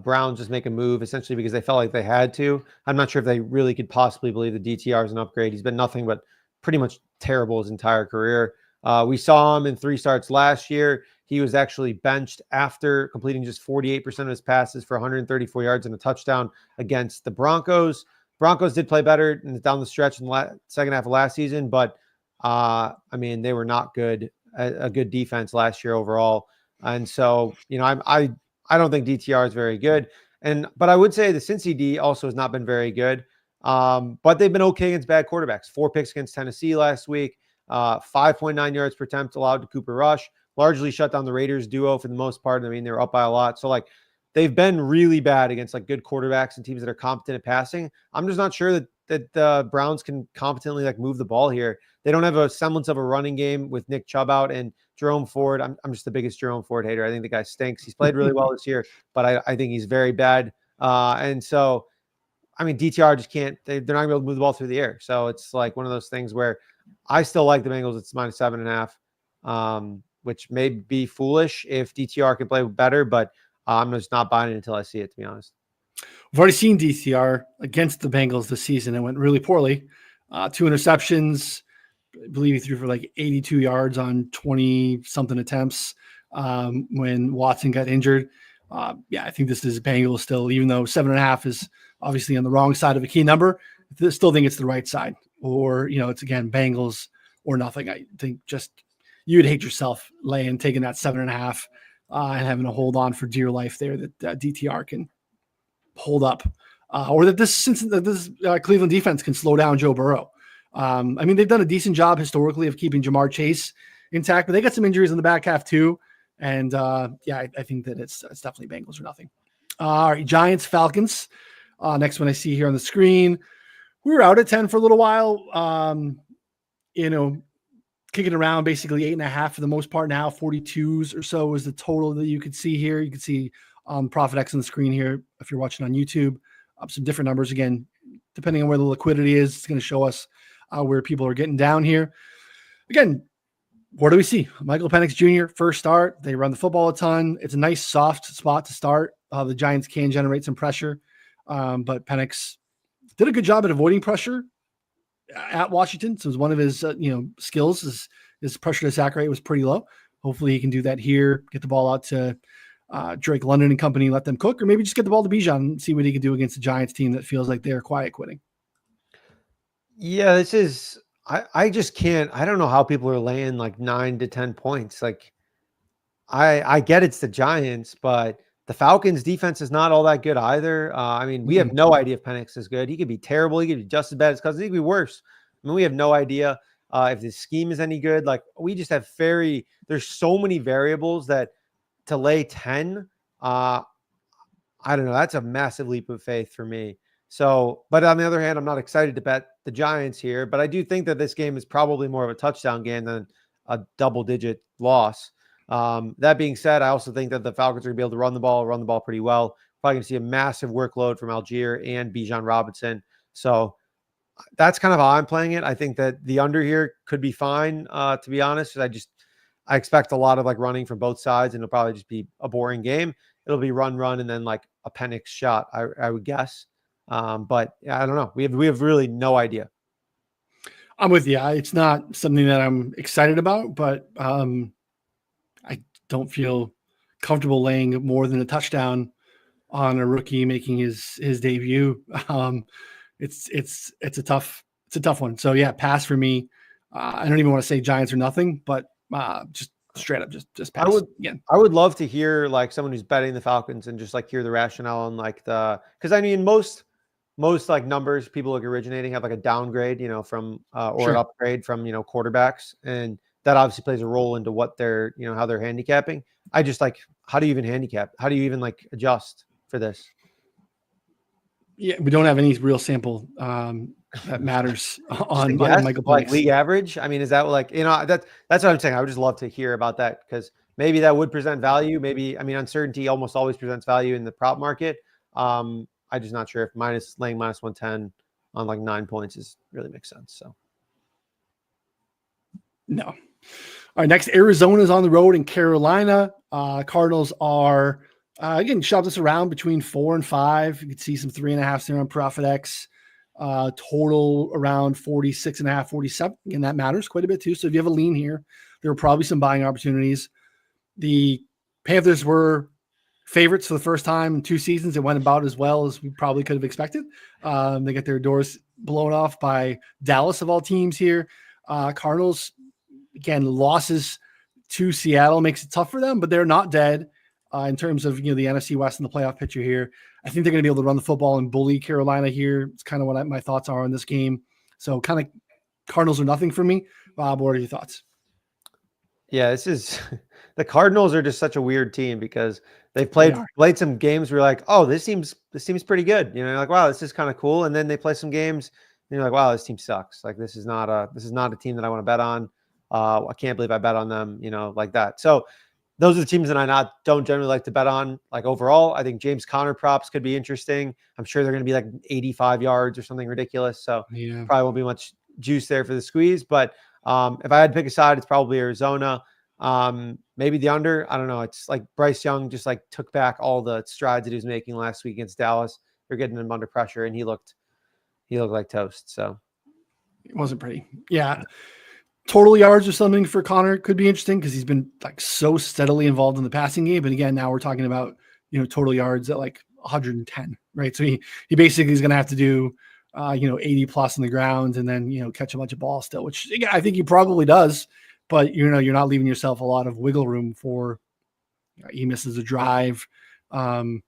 Browns just make a move essentially because they felt like they had to. I'm not sure if they really could possibly believe the DTR is an upgrade. He's been nothing but pretty much terrible his entire career. We saw him in 3 starts last year. He was actually benched after completing just 48% of his passes for 134 yards and a touchdown against the Broncos. Broncos did play better down the stretch in the second half of last season, but they were not good, a good defense last year overall. And so, I don't think DTR is very good. But I would say the Cincy D also has not been very good. But they've been okay against bad quarterbacks. 4 picks against Tennessee last week, 5.9 yards per attempt allowed to Cooper Rush, largely shut down the Raiders duo for the most part. I mean, they were up by a lot. So they've been really bad against good quarterbacks and teams that are competent at passing. I'm just not sure that the Browns can competently move the ball here. They don't have a semblance of a running game with Nick Chubb out and Jerome Ford. I'm just the biggest Jerome Ford hater. I think the guy stinks. He's played really well this year, but I think he's very bad. And so, DTR just can't. They're not going to be able to move the ball through the air. So it's one of those things where I still like the Bengals. It's minus 7.5, which may be foolish if DTR can play better, but I'm just not buying it until I see it, to be honest. We've already seen DTR against the Bengals this season. It went really poorly. 2 interceptions. I believe he threw for 82 yards on 20-something attempts when Watson got injured. I think this is Bengals still, even though 7.5 is obviously on the wrong side of a key number. I still think it's the right side. Or, it's, again, Bengals or nothing. I think just you'd hate yourself taking that 7.5 and having to hold on for dear life there that DTR can hold up. Or that this Cleveland defense can slow down Joe Burrow. They've done a decent job historically of keeping Jamar Chase intact, but they got some injuries in the back half too. And I think that it's definitely Bengals or nothing. All right, Giants, Falcons. Next one I see here on the screen. We were out at 10 for a little while. Kicking around basically 8.5 for the most part now. 42s or so is the total that you could see here. You can see Profit X on the screen here if you're watching on YouTube. Some different numbers again, depending on where the liquidity is. It's going to show us where people are getting down here. Again, what do we see? Michael Penix Jr., first start. They run the football a ton. It's a nice soft spot to start. The Giants can generate some pressure, but Penix did a good job at avoiding pressure at Washington. So it was one of his, skills is his pressure to sack rate was pretty low. Hopefully he can do that here, get the ball out to Drake London and company, let them cook, or maybe just get the ball to Bijan and see what he can do against the Giants team that feels like they're quiet quitting. Yeah, this is, I just can't, I don't know how people are laying like 9 to 10 points. Like I get it's the Giants, but the Falcons defense is not all that good either. I mean, we have no idea if Penix is good. He could be terrible. He could be just as bad as Cousins. He could be worse. I mean, we have no idea if the scheme is any good. Like we just have there's so many variables that to lay 10, I don't know. That's a massive leap of faith for me. So, but on the other hand, I'm not excited to bet the Giants here, but I do think that this game is probably more of a touchdown game than a double-digit loss. That being said, I also think that the Falcons are going to be able to run the ball pretty well. Probably going to see a massive workload from Algier and Bijan Robinson. So that's kind of how I'm playing it. I think that the under here could be fine, to be honest. I expect a lot of like running from both sides, and it'll probably just be a boring game. It'll be run, and then like a Penix shot, I would guess. But yeah, I don't know. We have really no idea. I'm with you. It's not something that I'm excited about, but I don't feel comfortable laying more than a touchdown on a rookie making his debut. It's a tough one. So yeah, pass for me. I don't even want to say Giants or nothing, but just straight up, just pass. I would love to hear like someone who's betting the Falcons and just like hear the rationale and like because I mean most like numbers people like originating have like a downgrade, from or an upgrade from quarterbacks, and that obviously plays a role into what they're how they're handicapping. I just like, how do you even handicap? How do you even like adjust for this? Yeah, we don't have any real sample that matters on Michael Penix. Like league average. I mean, is that like that's what I'm saying. I would just love to hear about that because maybe that would present value. Maybe uncertainty almost always presents value in the prop market. I'm just not sure if laying minus 110 on like 9 points really makes sense. So no. All right, next Arizona is on the road in Carolina. Cardinals are. Again, shop this around between 4 and 5. You can see some 3.5s there on ProfitX. Total around 46.5, 47. And that matters quite a bit too. So if you have a lean here, there are probably some buying opportunities. The Panthers were favorites for the first time in 2 seasons. It went about as well as we probably could have expected. They get their doors blown off by Dallas of all teams here. Cardinals, again, losses to Seattle makes it tough for them, but they're not dead. In terms of the NFC West and the playoff picture here, I think they're going to be able to run the football and bully Carolina here. It's kind of what my thoughts are on this game. So kind of Cardinals are nothing for me. Bob, what are your thoughts? Yeah, the Cardinals are just such a weird team because they've played some games where you're like, oh, this seems pretty good. You're like, wow, this is kind of cool. And then they play some games and you're like, wow, this team sucks. Like this is not a team that I want to bet on. I can't believe I bet on them, like that. So those are the teams that I don't generally like to bet on. Like overall, I think James Conner props could be interesting. I'm sure they're going to be like 85 yards or something ridiculous. So probably won't be much juice there for the squeeze. But if I had to pick a side, it's probably Arizona. Maybe the under. I don't know. It's like Bryce Young just like took back all the strides that he was making last week against Dallas. They're getting him under pressure, and he looked like toast. So it wasn't pretty. Yeah. Total yards or something for Connor could be interesting because he's been like so steadily involved in the passing game. But again, now we're talking about, total yards at like 110, right? So he basically is going to have to do, 80 plus on the ground and then, catch a bunch of balls still, which I think he probably does. But, you're not leaving yourself a lot of wiggle room for he misses a drive, something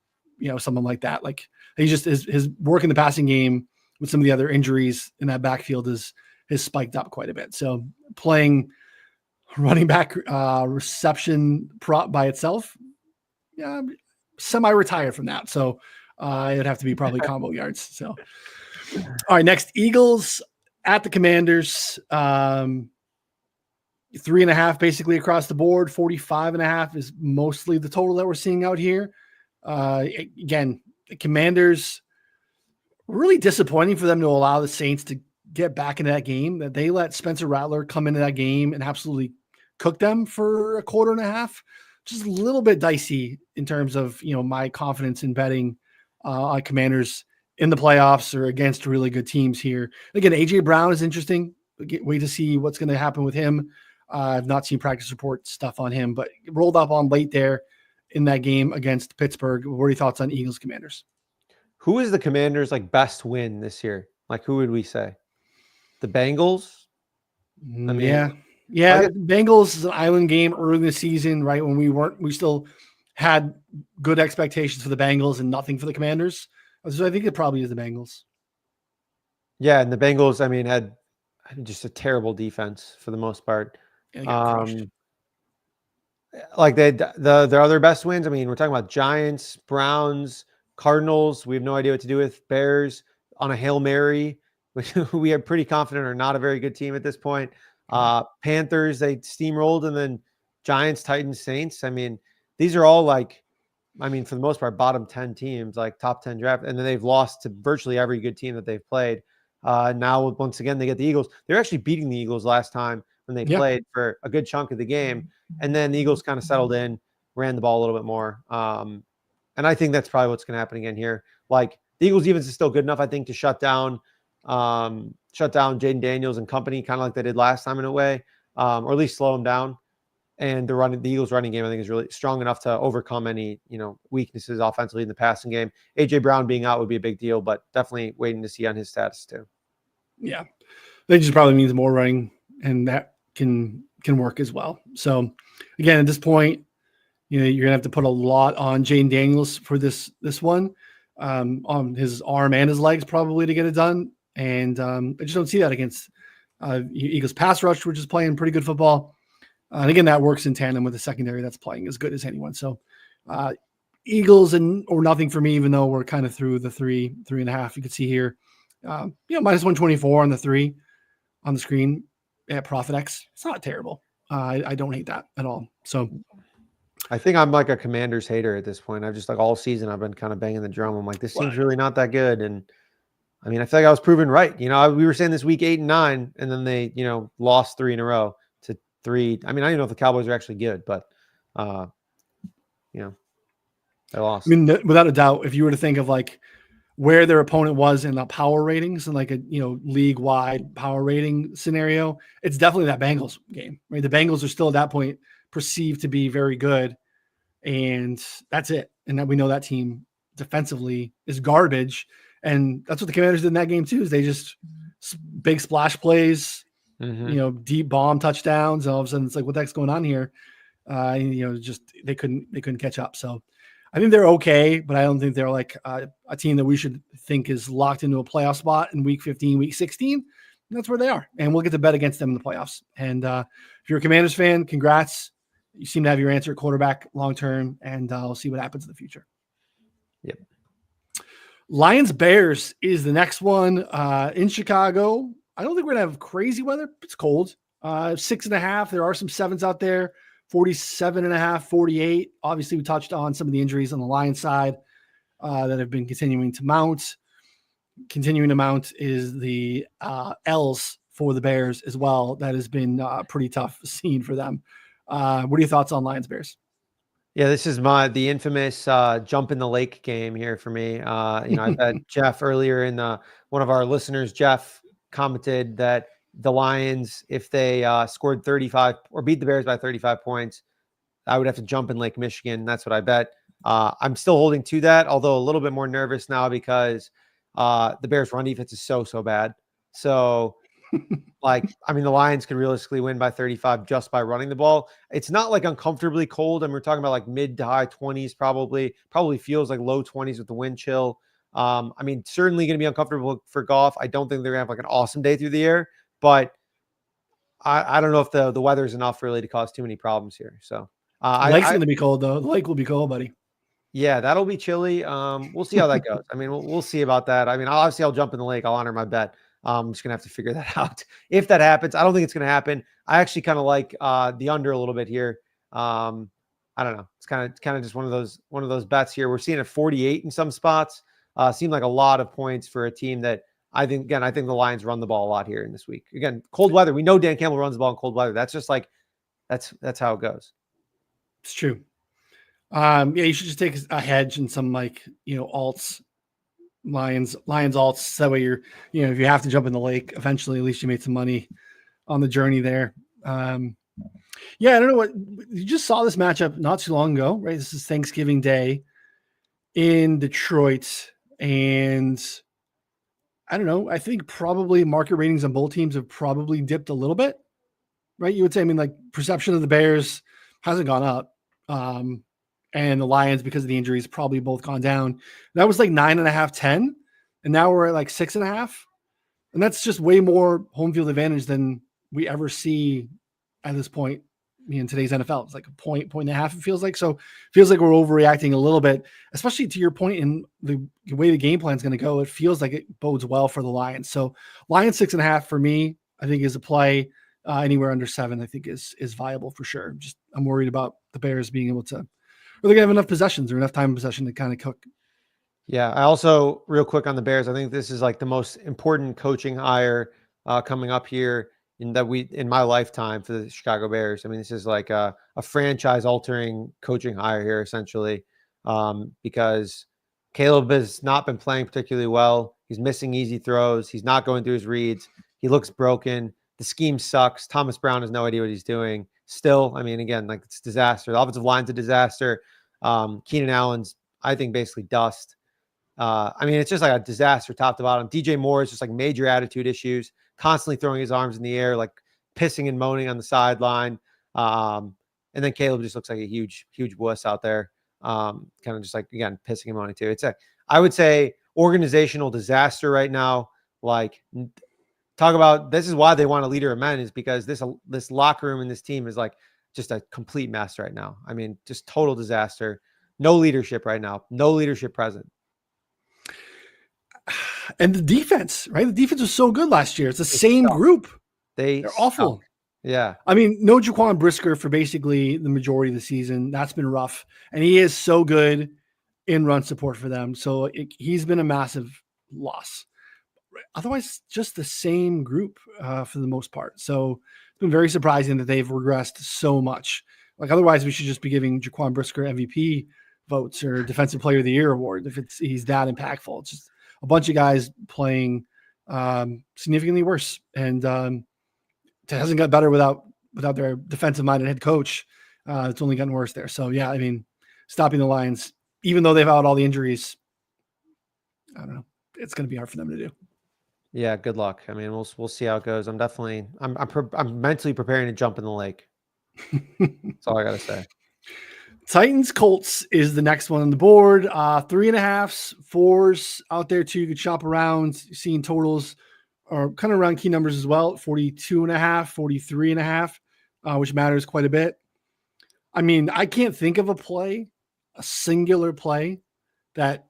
like that. Like he just his work in the passing game with some of the other injuries in that backfield has spiked up quite a bit. So playing running back reception prop by itself, semi-retired from that. So it'd have to be probably combo yards. So, all right, next Eagles at the Commanders. 3.5 basically across the board. 45.5 is mostly the total that we're seeing out here. Again, the Commanders, really disappointing for them to allow the Saints to get back into that game, that they let Spencer Rattler come into that game and absolutely cook them for a quarter and a half. Just a little bit dicey in terms of, my confidence in betting on Commanders in the playoffs or against really good teams here. Again, AJ Brown is interesting. Wait to see what's going to happen with him. I've not seen practice report stuff on him, but rolled up on late there in that game against Pittsburgh. What are your thoughts on Eagles Commanders? Who is the Commanders' like best win this year? Like, who would we say? The Bengals? I mean, Yeah. like Bengals is an island game early in the season, right? When we still had good expectations for the Bengals and nothing for the Commanders. So I think it probably is the Bengals. yeah, and the Bengals, I mean, had just a terrible defense for the most part. And they got crushed. Like their other best wins. I mean, we're talking about Giants, Browns, Cardinals. We have no idea what to do with Bears on a Hail Mary, which we are pretty confident are not a very good team at this point. Panthers, they steamrolled, and then Giants, Titans, Saints. I mean, these are all like, I mean, for the most part, bottom 10 teams, like top 10 draft. And then they've lost to virtually every good team that they've played. Now, once again, they get the Eagles. They're actually beating the Eagles last time when they played for a good chunk of the game. And then the Eagles kind of settled in, ran the ball a little bit more. And I think that's probably what's going to happen again here. Like, the Eagles defense is still good enough, I think, to shut down Jaden Daniels and company, kind of like they did last time in a way, or at least slow them down. And the Eagles running game, I think, is really strong enough to overcome any, weaknesses offensively in the passing game. AJ Brown being out would be a big deal, but definitely waiting to see on his status too. Yeah. That just probably means more running, and that can work as well. So again, at this point, you're going to have to put a lot on Jaden Daniels for this one, on his arm and his legs probably to get it done. And I just don't see that against Eagles pass rush, which is playing pretty good football. And again, that works in tandem with the secondary that's playing as good as anyone. So Eagles or nothing for me, even though we're kind of through the 3.5. You can see here, minus 124 on the 3 on the screen at ProfitX. It's not terrible. I don't hate that at all. So I think I'm like a Commanders hater at this point. I've just like all season I've been kind of banging the drum. I'm like, this seems really not that good. And I mean, I feel like I was proven right. We were saying this week 8 and 9, and then they, lost 3 in a row to 3. I mean, I don't even know if the Cowboys are actually good, but they lost. I mean, without a doubt, if you were to think of like where their opponent was in the power ratings and like a league wide power rating scenario, it's definitely that Bengals game, right? The Bengals are still at that point perceived to be very good, and that's it. And that we know that team defensively is garbage, and that's what the Commanders did in that game too. Is they just big splash plays, deep bomb touchdowns, and all of a sudden it's like, what the heck's going on here? Just they couldn't catch up. So I think they're okay, but I don't think they're like a team that we should think is locked into a playoff spot in week 15, week 16. That's where they are. And we'll get to bet against them in the playoffs. And if you're a Commanders fan, congrats. You seem to have your answer at quarterback long-term, and we'll see what happens in the future. Yep. Lions Bears is the next one in Chicago. I don't think we're going to have crazy weather. It's cold. 6.5. There are some 7s out there. 47.5, 48. Obviously, we touched on some of the injuries on the Lions side that have been continuing to mount. Continuing to mount is the L's for the Bears as well. That has been a pretty tough scene for them. What are your thoughts on Lions Bears? Yeah, this is the infamous jump in the lake game here for me. I bet Jeff earlier in one of our listeners, Jeff, commented that the Lions, if they scored 35 or beat the Bears by 35 points, I would have to jump in Lake Michigan. That's what I bet. I'm still holding to that, although a little bit more nervous now because the Bears' run defense is so bad. So, the Lions could realistically win by 35 just by running the ball. It's not like uncomfortably cold, and we're talking about like mid to high 20s probably feels like low 20s with the wind chill. Certainly going to be uncomfortable for Goff. I don't think they're going to have like an awesome day through the air, but I don't know if the weather is enough really to cause too many problems here. So the lake's going to be cold though. The lake will be cold, buddy. Yeah, that'll be chilly. We'll see how that goes. We'll see about that. Obviously I'll jump in the lake. I'll honor my bet. I'm just going to have to figure that out. If that happens, I don't think it's going to happen. I actually kind of like the under a little bit here. I don't know. It's kind of just one of those bets here. We're seeing a 48 in some spots. Seemed like a lot of points for a team that I think the Lions run the ball a lot here in this week. Again, cold weather. We know Dan Campbell runs the ball in cold weather. That's just like, that's how it goes. It's true. You should just take a hedge and some alts Lions alts. That way if you have to jump in the lake, eventually at least you made some money on the journey there. Yeah, I don't know what you just saw this matchup not too long ago, right? This is Thanksgiving Day in Detroit, and I don't know. I think probably market ratings on both teams have probably dipped a little bit, right? You would say, I mean, like perception of the Bears hasn't gone up. And the Lions, because of the injuries, probably both gone down. That was like 9.5, 10. And now we're at like 6.5. And that's just way more home field advantage than we ever see at this point in today's NFL. It's like a point and a half, it feels like. So it feels like we're overreacting a little bit, especially to your point in the way the game plan is going to go. It feels like it bodes well for the Lions. So Lions 6.5 for me, I think is a play. Anywhere under 7, I think is viable for sure. I'm worried about the Bears being able to, or they're gonna have enough possessions or enough time in possession to kind of cook. Yeah, I also real quick on the Bears. I think this is like the most important coaching hire coming up here in my lifetime for the Chicago Bears. I mean, this is like a franchise altering coaching hire here essentially, because Caleb has not been playing particularly well. He's missing easy throws. He's not going through his reads. He looks broken. The scheme sucks. Thomas Brown has no idea what he's doing. Still, I mean, again, like it's disaster. The offensive line's a disaster. Keenan Allen's, I think, basically dust. I mean, it's just like a disaster top to bottom. DJ Moore is just like major attitude issues, constantly throwing his arms in the air, like pissing and moaning on the sideline. And then Caleb just looks like a huge wuss out there. Kind of just like, again, pissing and moaning too. I would say organizational disaster right now. Like, talk about, this is why they want a leader of men, is because this locker room and this team is like just a complete mess right now. I mean, just total disaster. No leadership right now. No leadership present. And the defense, right? The defense was so good last year. It's the same group. They're awful. Yeah. I mean, no Jaquan Brisker for basically the majority of the season. That's been rough. And he is so good in run support for them. So he's been a massive loss. Otherwise, just the same group for the most part. So it's been very surprising that they've regressed so much. Like otherwise, we should just be giving Jaquan Brisker MVP votes or Defensive Player of the Year award if he's that impactful. It's just a bunch of guys playing significantly worse, and it hasn't got better without their defensive-minded head coach. It's only gotten worse there. So yeah, I mean, stopping the Lions, even though they've had all the injuries, I don't know, it's going to be hard for them to do. Yeah, good luck. I mean, we'll see how it goes. I'm mentally preparing to jump in the lake. That's all I gotta say. Titans Colts is the next one on the board. 3.5s, 4s out there too. You could shop around. Seeing totals are kind of around key numbers as well. 42.5, 43.5, which matters quite a bit. I mean, I can't think of a singular play that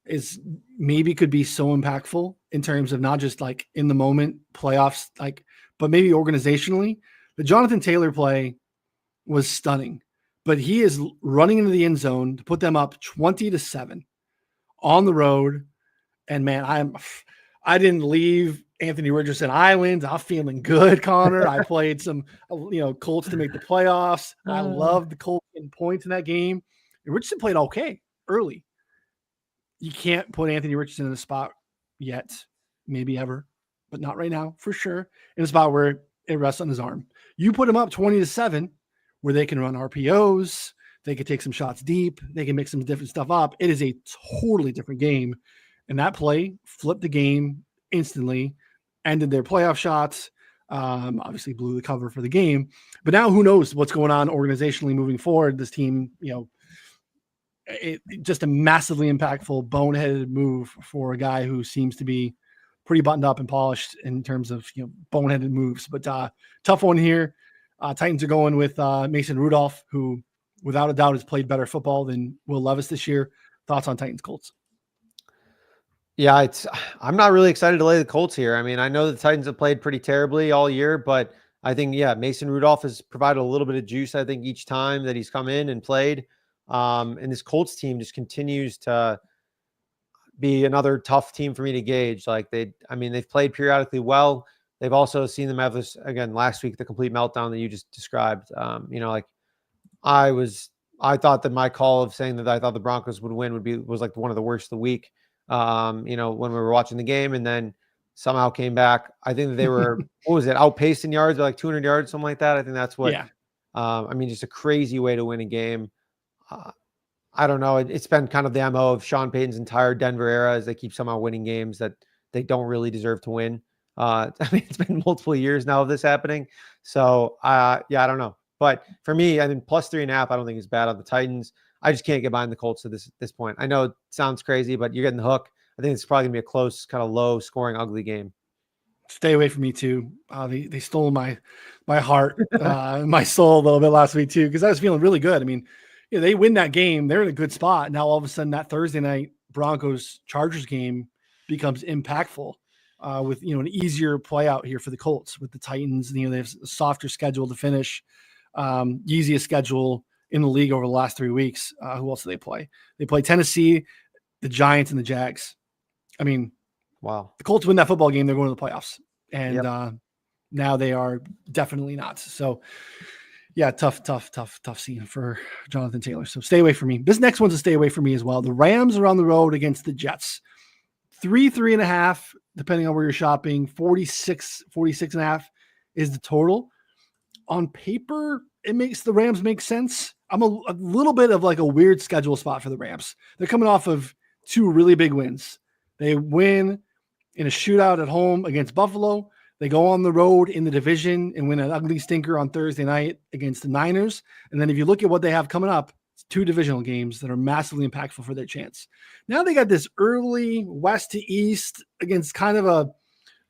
is maybe could be so impactful in terms of not just like in the moment playoffs, but maybe organizationally. The Jonathan Taylor play was stunning, but he is running into the end zone to put them up 20-7 on the road. And man, I didn't leave Anthony Richardson Island. I'm feeling good, Connor. I played some, Colts to make the playoffs. I love the Colts in points in that game. And Richardson played okay early. You can't put Anthony Richardson in a spot yet, maybe ever, but not right now for sure. In a spot where it rests on his arm. You put him up 20-7, where they can run RPOs, they can take some shots deep, they can mix some different stuff up. It is a totally different game. And that play flipped the game instantly, ended their playoff shots, obviously blew the cover for the game. But now who knows what's going on organizationally moving forward. This team, just a massively impactful, boneheaded move for a guy who seems to be pretty buttoned up and polished in terms of boneheaded moves. But tough one here. Titans are going with Mason Rudolph, who without a doubt has played better football than Will Levis this year. Thoughts on Titans Colts? Yeah, I'm not really excited to lay the Colts here. I mean, I know the Titans have played pretty terribly all year, but I think, Mason Rudolph has provided a little bit of juice, I think, each time that he's come in and played. And this Colts team just continues to be another tough team for me to gauge. Like they've played periodically well. They've also seen them have this, again, last week, the complete meltdown that you just described. I thought that my call of saying that I thought the Broncos would win was like one of the worst of the week. when we were watching the game, and then somehow came back. I think that they were, what was it, outpaced in yards by like 200 yards, something like that. I think that's what, Yeah. just a crazy way to win a game. I don't know. It's been kind of the MO of Sean Payton's entire Denver era, as they keep somehow winning games that they don't really deserve to win. It's been multiple years now of this happening. So, I don't know. But for me, I mean, plus 3.5, I don't think is bad on the Titans. I just can't get behind the Colts at this point. I know it sounds crazy, but you're getting the hook. I think it's probably gonna be a close, kind of low scoring, ugly game. Stay away from me too. They stole my heart, my soul a little bit last week too, because I was feeling really good. I mean, they win that game, they're in a good spot. Now all of a sudden that Thursday night Broncos Chargers game becomes impactful with an easier play out here for the Colts with the Titans. They have a softer schedule to finish, easiest schedule in the league over the last 3 weeks. Who else do they play? They play Tennessee, the Giants, and the Jags. I mean, wow. The Colts win that football game, they're going to the playoffs. And now they are definitely not. So, yeah, tough scene for Jonathan Taylor. So stay away from me. This next one's a stay away from me as well. The Rams are on the road against the Jets. 3.5, depending on where you're shopping. 46.5 is the total. On paper, it makes the Rams make sense. I'm a little bit of like a weird schedule spot for the Rams. They're coming off of 2 really big wins. They win in a shootout at home against Buffalo. They go on the road in the division and win an ugly stinker on Thursday night against the Niners. And then if you look at what they have coming up, it's 2 divisional games that are massively impactful for their chance. Now they got this early west to east against kind of a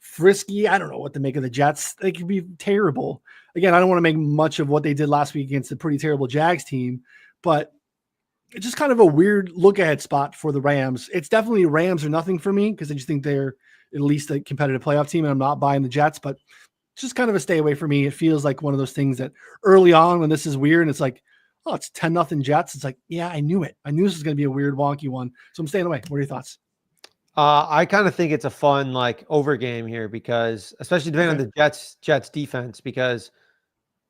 frisky, I don't know what to make of the Jets. They could be terrible. Again, I don't want to make much of what they did last week against a pretty terrible Jags team, but it's just kind of a weird look ahead spot for the Rams. It's definitely Rams or nothing for me because I just think they're at least a competitive playoff team, and I'm not buying the Jets, but it's just kind of a stay away for me. It feels like one of those things that early on when this is weird and it's like, oh, it's 10-0 Jets. It's like, yeah, I knew it. I knew this was going to be a weird, wonky one. So I'm staying away. What are your thoughts? I kind of think it's a fun like over game here because especially depending on the Jets defense, because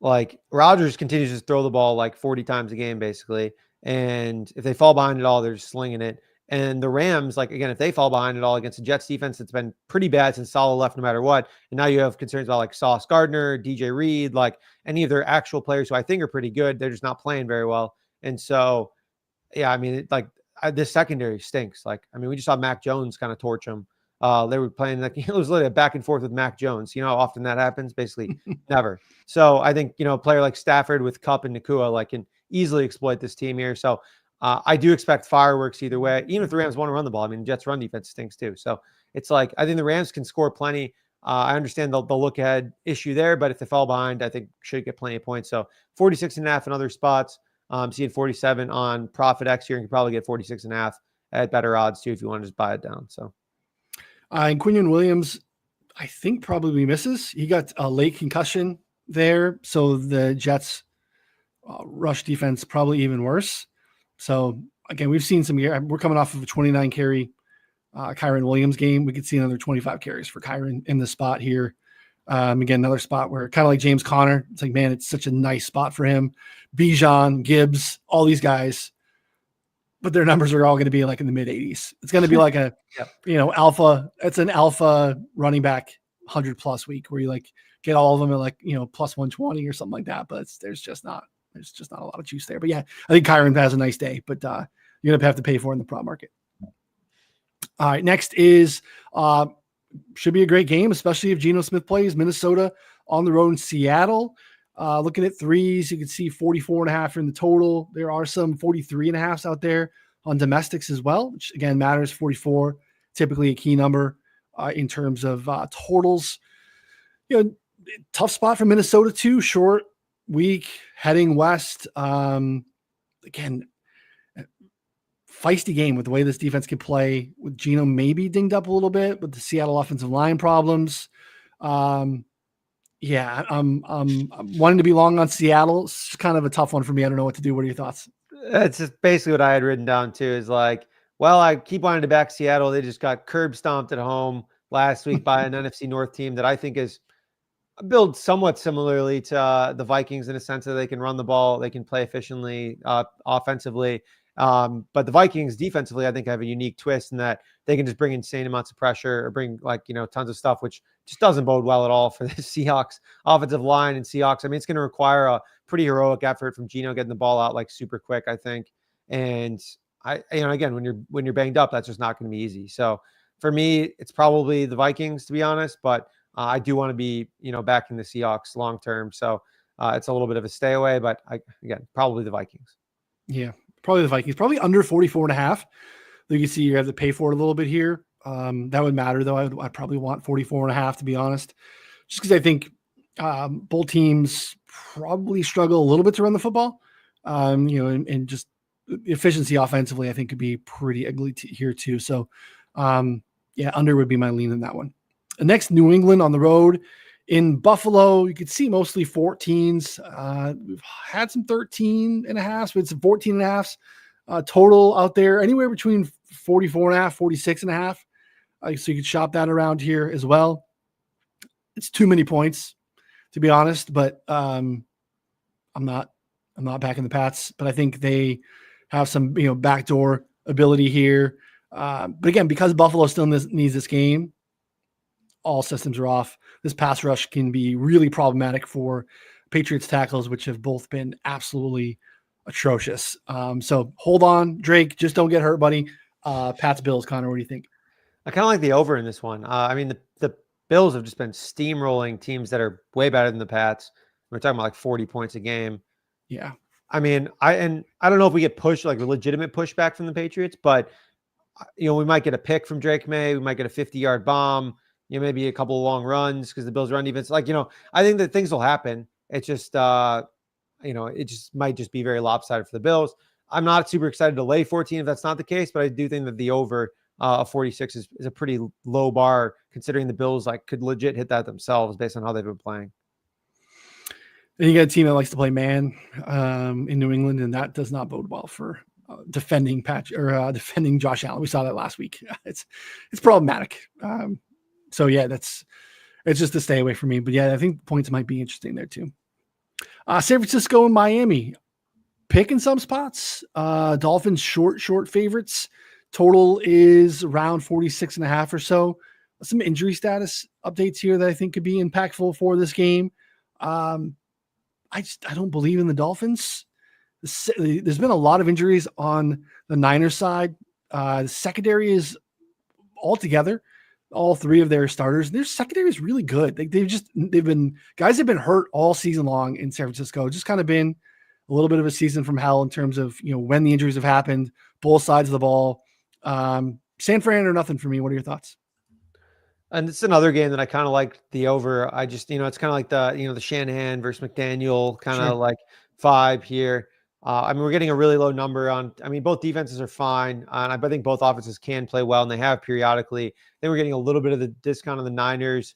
like Rodgers continues to throw the ball like 40 times a game basically. And if they fall behind at all, they're just slinging it. And the Rams, like, again, if they fall behind at all against the Jets defense, it's been pretty bad since Salah left no matter what. And now you have concerns about like Sauce Gardner, DJ Reed, like any of their actual players who I think are pretty good. They're just not playing very well. And so, yeah, I mean, this secondary stinks. Like, I mean, we just saw Mac Jones kind of torch them. They were playing like it was literally a back and forth with Mac Jones. You know how often that happens? Basically never. So I think, a player like Stafford with Kupp and Nakua like can easily exploit this team here. So I do expect fireworks either way. Even if the Rams want to run the ball, I mean, the Jets' run defense stinks too. So it's like I think the Rams can score plenty. I understand the look ahead issue there, but if they fall behind, I think should get plenty of points. So 46.5 in other spots. Seeing 47 on Profit X here, and you can probably get 46.5 at better odds too if you want to just buy it down. So, and Quinion Williams, I think probably misses. He got a late concussion there, so the Jets' rush defense probably even worse. So again, we've seen some. We're coming off of a 29 carry Kyron Williams game. We could see another 25 carries for Kyron in the spot here. Again, another spot where kind of like James Conner, it's like, man, it's such a nice spot for him. Bijan, Gibbs, all these guys, but their numbers are all going to be like in the mid 80s. It's going to be like a, alpha. It's an alpha running back 100+ week where you like get all of them at like, plus 120 or something like that. But there's just not a lot of juice there. But yeah, I think Kyron has a nice day, but you're going to have to pay for it in the prop market. All right. Next is, should be a great game, especially if Geno Smith plays. Minnesota on the road in Seattle. Looking at threes, you can see 44.5 in the total. There are some 43.5s out there on domestics as well, which again matters. 44, typically a key number in terms of totals. Tough spot for Minnesota too. Short week heading west. Again, feisty game with the way this defense can play, with Geno maybe dinged up a little bit with the Seattle offensive line problems. I'm wanting to be long on Seattle. It's kind of a tough one for me. I don't know what to do. What are your thoughts? That's just basically what I had written down too, is like, well, I keep wanting to back Seattle. They just got curb stomped at home last week by an NFC North team that I think is built somewhat similarly to the Vikings in a sense that they can run the ball, they can play efficiently offensively. But the Vikings defensively, I think, have a unique twist in that they can just bring insane amounts of pressure or bring tons of stuff, which just doesn't bode well at all for the Seahawks offensive line and Seahawks. I mean, it's going to require a pretty heroic effort from Geno getting the ball out like super quick, I think. And again, when you're banged up, that's just not going to be easy. So for me, it's probably the Vikings, to be honest, but I do want to be, backing the Seahawks long term. So it's a little bit of a stay away, but again, probably the Vikings. Yeah, probably the Vikings, probably under 44.5. You can see you have to pay for it a little bit here. That would matter though. I'd probably want 44.5, to be honest, just because I think both teams probably struggle a little bit to run the football. And just efficiency offensively, I think could be pretty ugly here too. So under would be my lean in that one. Next, New England on the road. In Buffalo, you could see mostly 14s. We've had some 13.5s, but some 14.5s total out there, anywhere between 44.5, 46.5. So you could shop that around here as well. It's too many points, to be honest, but I'm not backing the Pats, but I think they have some backdoor ability here. But again, because Buffalo still needs this game, all systems are off. This pass rush can be really problematic for Patriots tackles, which have both been absolutely atrocious. So hold on, Drake. Just don't get hurt, buddy. Pats, Bills. Connor, what do you think? I kind of like the over in this one. I mean, the Bills have just been steamrolling teams that are way better than the Pats. We're talking about like 40 points a game. Yeah. I mean, I don't know if we get pushed, like a legitimate pushback from the Patriots, but we might get a pick from Drake May. We might get a 50-yard bomb. Maybe a couple of long runs because the Bills run defense. I think that things will happen. It's just, it just might just be very lopsided for the Bills. I'm not super excited to lay 14 if that's not the case, but I do think that the over of 46 is a pretty low bar considering the Bills could legit hit that themselves based on how they've been playing. And you got a team that likes to play man in New England, and that does not bode well for defending Josh Allen. We saw that last week. It's problematic. So yeah, it's just a stay away from me. But yeah, I think points might be interesting there too. San Francisco and Miami, picking some spots. Dolphins short favorites. Total is around 46.5 or so. Some injury status updates here that I think could be impactful for this game. I don't believe in the Dolphins. There's been a lot of injuries on the Niners side. The secondary is all together. All three of their starters. Their secondary is really good. Guys have been hurt all season long in San Francisco. It's just kind of been a little bit of a season from hell in terms of when the injuries have happened, both sides of the ball. San Fran or nothing for me. What are your thoughts? And it's another game that I kind of like the over. I just, it's kind of like the Shanahan versus McDaniel kind of vibe here. I mean, we're getting a really low number on, both defenses are fine. And I think both offenses can play well, and they have periodically. Then we're getting a little bit of the discount on the Niners,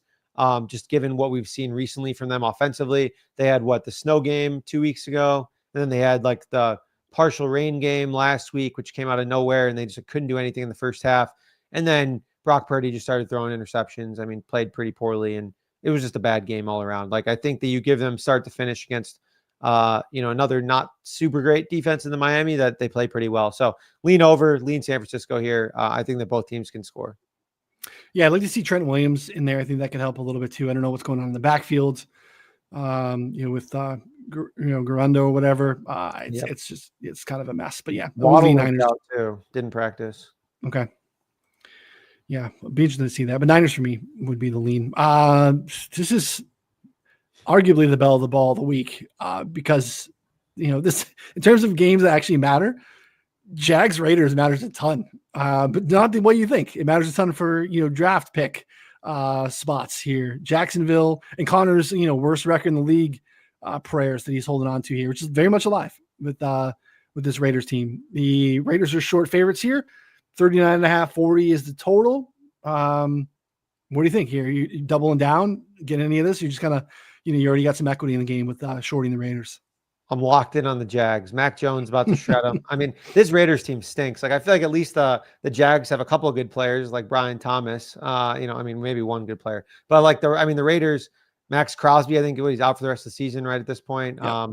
just given what we've seen recently from them offensively. They had the snow game 2 weeks ago, and then they had the partial rain game last week, which came out of nowhere, and they just couldn't do anything in the first half. And then Brock Purdy just started throwing interceptions. Played pretty poorly, and it was just a bad game all around. I think that you give them start to finish against another not super great defense in the Miami that they play pretty well. So lean San Francisco here. I think that both teams can score. Yeah, I'd like to see Trent Williams in there. I think that could help a little bit too. I don't know what's going on in the backfield, with Garando or whatever. It's kind of a mess. But yeah, Waddle Niners out too. Didn't practice. Okay. Yeah, it'd be interesting to see that. But Niners for me would be the lean. This is arguably the bell of the ball of the week because, this in terms of games that actually matter, Jags Raiders matters a ton, but not the way you think. It matters a ton for, draft pick spots here. Jacksonville and Connor's, worst record in the league prayers that he's holding on to here, which is very much alive with this Raiders team. The Raiders are short favorites here. 39.5, 40 is the total. What do you think here? You doubling down, get any of this? You just kind of, you already got some equity in the game with shorting the Raiders. I'm locked in on the Jags. Mac Jones about to shred them. This Raiders team stinks. I feel like at least the Jags have a couple of good players like Brian Thomas. Maybe one good player, but the Raiders, Max Crosby, I think he's out for the rest of the season right at this point. Yep.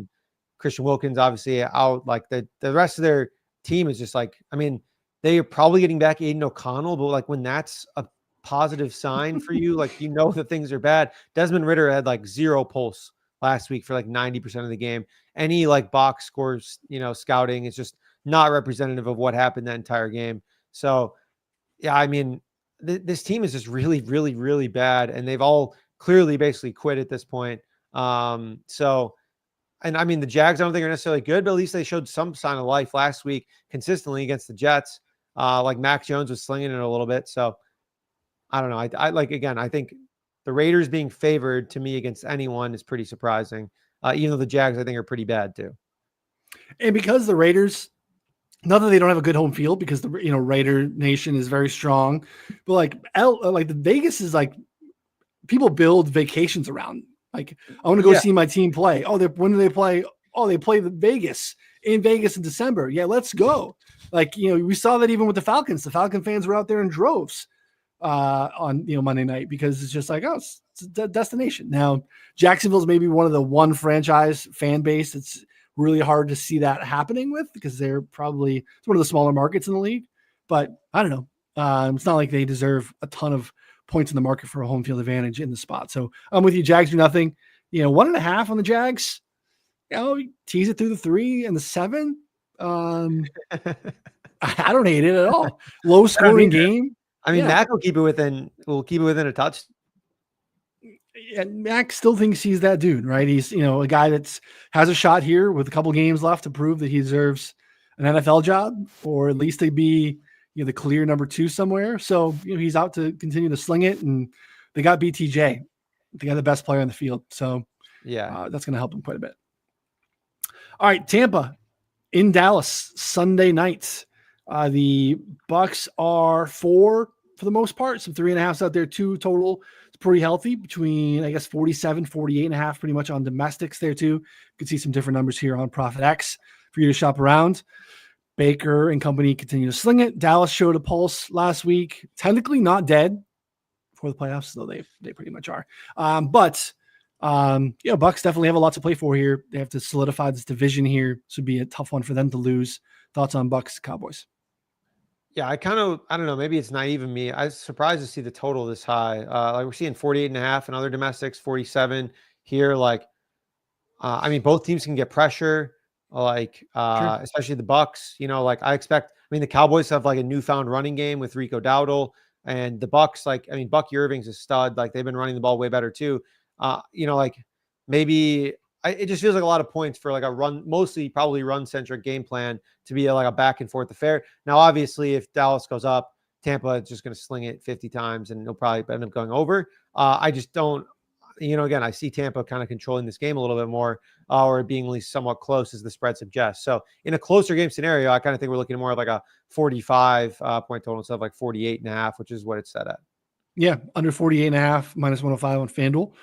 Christian Wilkins obviously out. The rest of their team is just like, I mean, they are probably getting back Aiden O'Connell, but like when that's a positive sign for you, like that things are bad. Desmond Ritter had like 0 pulse last week for like 90% of the game. Any like box scores, scouting is just not representative of what happened that entire game. So yeah, I mean, this team is just really, really, really bad, and they've all clearly basically quit at this point. So, and I mean, the Jags, I don't think are necessarily good, but at least they showed some sign of life last week consistently against the Jets. Like Mac Jones was slinging it a little bit. So I don't know. I like, again, I think the Raiders being favored to me against anyone is pretty surprising. Even though the Jags, I think, are pretty bad too. And because the Raiders, not that they don't have a good home field, because the Raider Nation is very strong, but like the Vegas is like, people build vacations around. Like, I want to go see my team play. Oh, when do they play? Oh, they play in Vegas in December. Yeah, let's go. Like, we saw that even with the Falcons. The Falcon fans were out there in droves on Monday night, because it's just like, oh, it's a destination. Now, Jacksonville's maybe one of the one franchise fan base that's really hard to see that happening with, because they're probably it's one of the smaller markets in the league. But I don't know. It's not like they deserve a ton of points in the market for a home field advantage in the spot. So I'm with you. Jags do nothing. 1.5 on the Jags. Tease it through the 3 and the 7. I don't hate it at all. Low scoring game. I mean, Mac will keep it within a touch. And Mac still thinks he's that dude, right? He's, a guy that's has a shot here with a couple games left to prove that he deserves an NFL job, or at least to be, the clear number 2 somewhere. So, he's out to continue to sling it, and they got BTJ. They got the best player on the field. So that's going to help him quite a bit. All right. Tampa in Dallas Sunday night. The Bucks are 4 for the most part. Some 3.5s out there, 2 total. It's pretty healthy, between, I guess, 47, 48.5, pretty much on domestics there too. You can see some different numbers here on Profit X for you to shop around. Baker and company continue to sling it. Dallas showed a pulse last week. Technically not dead for the playoffs, though they pretty much are. Bucks definitely have a lot to play for here. They have to solidify this division here. This would be a tough one for them to lose. Thoughts on Bucks Cowboys? Yeah, I don't know. Maybe it's naive in me. I was surprised to see the total this high. Like we're seeing 48.5 and other domestics, 47 here. Like, I mean, both teams can get pressure. Like, Sure. especially the Bucks. Like I expect. I mean, the Cowboys have like a newfound running game with Rico Dowdle, and the Bucks. Like, I mean, Bucky Irving's a stud. Like they've been running the ball way better too. Like maybe it just feels like a lot of points for like a run, mostly probably run centric game plan to be like a back and forth affair. Now, obviously, if Dallas goes up, Tampa is just going to sling it 50 times and they'll probably end up going over. I just don't, again, I see Tampa kind of controlling this game a little bit more, or being at least somewhat close as the spread suggests. So in a closer game scenario, I kind of think we're looking more of like a 45 point total instead of like 48.5, which is what it's set at. Yeah, under 48.5, minus 105 on FanDuel.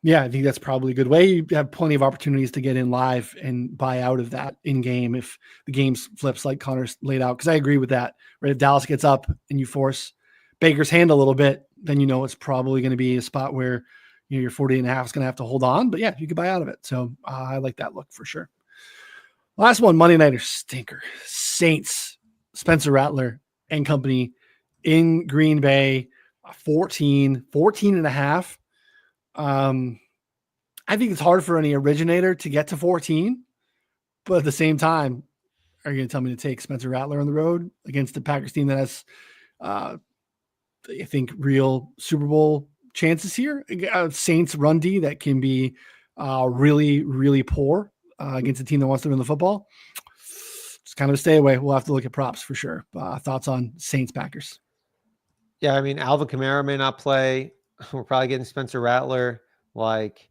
Yeah, I think that's probably a good way. You have plenty of opportunities to get in live and buy out of that in game if the game flips like Connor's laid out. Because I agree with that. Right, if Dallas gets up and you force Baker's hand a little bit, then it's probably going to be a spot where your 48.5 is going to have to hold on. But yeah, you could buy out of it. So I like that look for sure. Last one, Monday Nighter stinker. Saints, Spencer Rattler and company in Green Bay, 14.5. I think it's hard for any originator to get to 14, but at the same time, are you going to tell me to take Spencer Rattler on the road against the Packers team that has, I think, real Super Bowl chances here? Saints run D that can be really, really poor against a team that wants to win the football. It's kind of a stay away. We'll have to look at props for sure. Thoughts on Saints Packers? Yeah, I mean, Alvin Kamara may not play. We're probably getting Spencer Rattler. Like,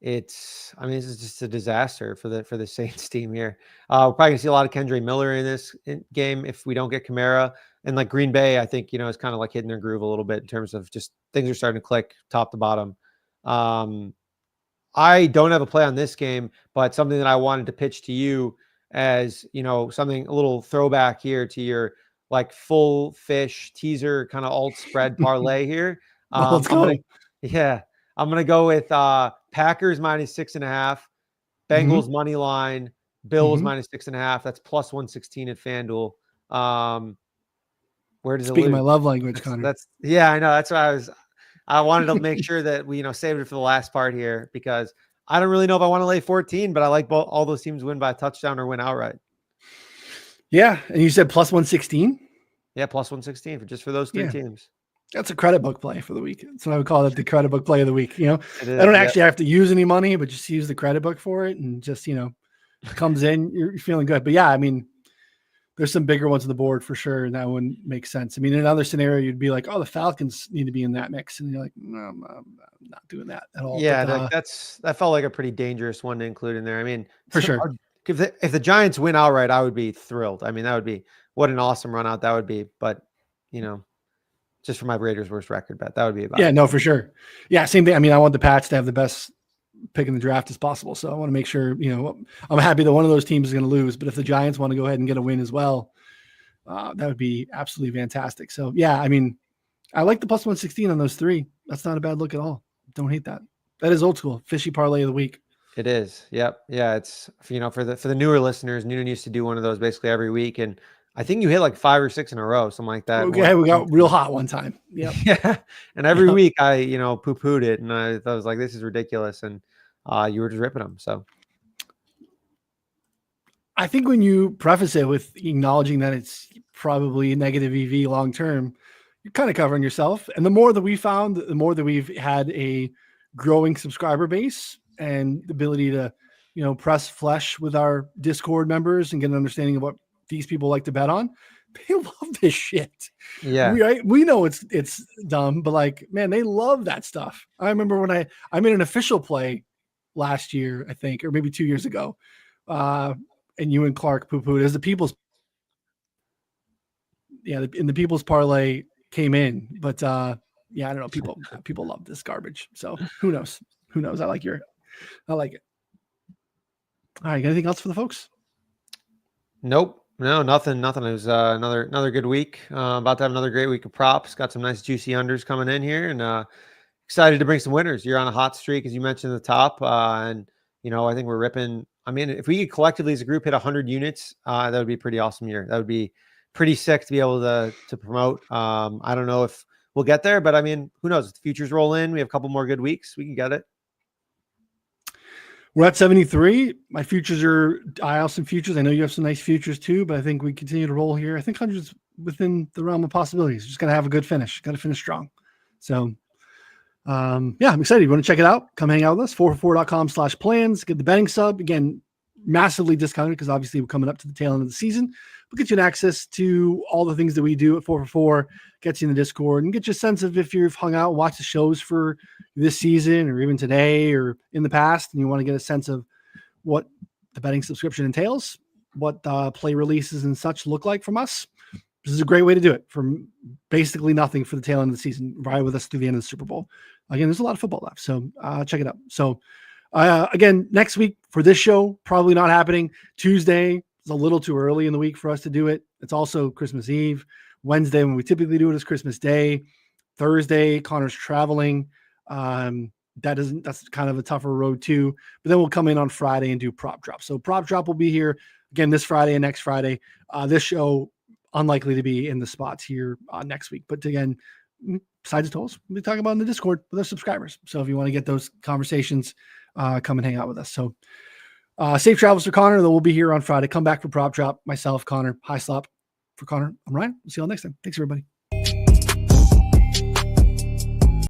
this is just a disaster for the Saints team here. We're probably gonna see a lot of Kendre Miller in this game if we don't get Kamara. And like Green Bay, I think is kind of like hitting their groove a little bit in terms of just things are starting to click top to bottom. I don't have a play on this game, but something that I wanted to pitch to you as something a little throwback here to your like full fish teaser kind of alt spread parlay here. Let's go. I'm gonna go with Packers minus 6.5, Bengals money line, Bills minus 6.5. That's plus 116 at FanDuel. Where does Speaking it lose? my love language, Connor. That's yeah, I know. That's why I wanted to make sure that we, saved it for the last part here, because I don't really know if I want to lay 14, but I like all those teams win by a touchdown or win outright. Yeah. And you said plus 116? Yeah, plus 116 for those three teams. That's a credit book play for the week. So I would call it the credit book play of the week. I Is, don't actually have to use any money, but just use the credit book for it, and just, comes in, you're feeling good. But yeah, I mean, there's some bigger ones on the board for sure, and that one makes sense. I mean, in another scenario, you'd be like, oh, the Falcons need to be in that mix. And you're like, no, I'm not doing that at all. Yeah, but, that felt like a pretty dangerous one to include in there. I mean, for sure. If the Giants win outright, I would be thrilled. I mean, that would be, what an awesome run out that would be. But, just for my Raiders' worst record bet, that would be about it. No, for sure. Yeah, same thing. I mean, I want the Pats to have the best pick in the draft as possible. So I want to make sure, I'm happy that one of those teams is going to lose. But if the Giants want to go ahead and get a win as well, that would be absolutely fantastic. So, yeah, I mean, I like the plus 116 on those three. That's not a bad look at all. Don't hate that. That is old school. Fishy parlay of the week. It is. Yep. Yeah. It's, for the newer listeners, Noonan used to do one of those basically every week. And I think you hit like 5 or 6 in a row, something like that. Okay, we got real hot one time. Yep. Yeah. And every week I, poo-pooed it, and I was like, this is ridiculous. And you were just ripping them. So I think when you preface it with acknowledging that it's probably a negative EV long term, you're kind of covering yourself. And the more that we found, the more that we've had a growing subscriber base and the ability to, press flesh with our Discord members and get an understanding of what these people like to bet on. They love this shit. Yeah. We know it's dumb, but like, man, they love that stuff. I remember when I made an official play last year, I think, or maybe 2 years ago. And you and Clark poo-pooed as the people's. Yeah. The people's parlay came in, but I don't know. People love this garbage. So who knows? I like it. All right. Anything else for the folks? Nope. No, nothing. It was another good week. About to have another great week of props. Got some nice juicy unders coming in here, and excited to bring some winners. You're on a hot streak, as you mentioned at the top, and I think we're ripping. I mean, if we could collectively as a group hit 100 units, that would be a pretty awesome year. That would be pretty sick to be able to promote. I don't know if we'll get there, but I mean, who knows? If the futures roll in, we have a couple more good weeks, we can get it. We're at 73. My futures are some futures. I know you have some nice futures too, but I think we continue to roll here. I think 100's within the realm of possibilities. Just got to have a good finish. Got to finish strong. So, I'm excited. You want to check it out? Come hang out with us. 4for4.com/plans. Get the betting sub. Again, massively discounted because obviously we're coming up to the tail end of the season. We'll get you an access to all the things that we do at 4for4, get you in the Discord, and get you a sense of if you've hung out and watched the shows for this season or even today or in the past, and you want to get a sense of what the betting subscription entails, what play releases and such look like from us. This is a great way to do it from basically nothing for the tail end of the season. Ride with us through the end of the Super Bowl. Again, there's a lot of football left, so check it out. So again, next week for this show, probably not happening. Tuesday, it's a little too early in the week for us to do it. It's also Christmas Eve. Wednesday, when we typically do it, is Christmas Day. Thursday, Connor's traveling. That's kind of a tougher road too. But then we'll come in on Friday and do prop drop. So prop drop will be here again this Friday and next Friday. This show unlikely to be in the spots here next week. But again, besides the totals, we'll be talking about in the Discord with our subscribers. So if you want to get those conversations, come and hang out with us. So safe travels for Connor. We'll be here on Friday. Come back for prop drop. Myself, Connor, High Slop. For Connor, I'm Ryan. We'll see you all next time. Thanks, everybody.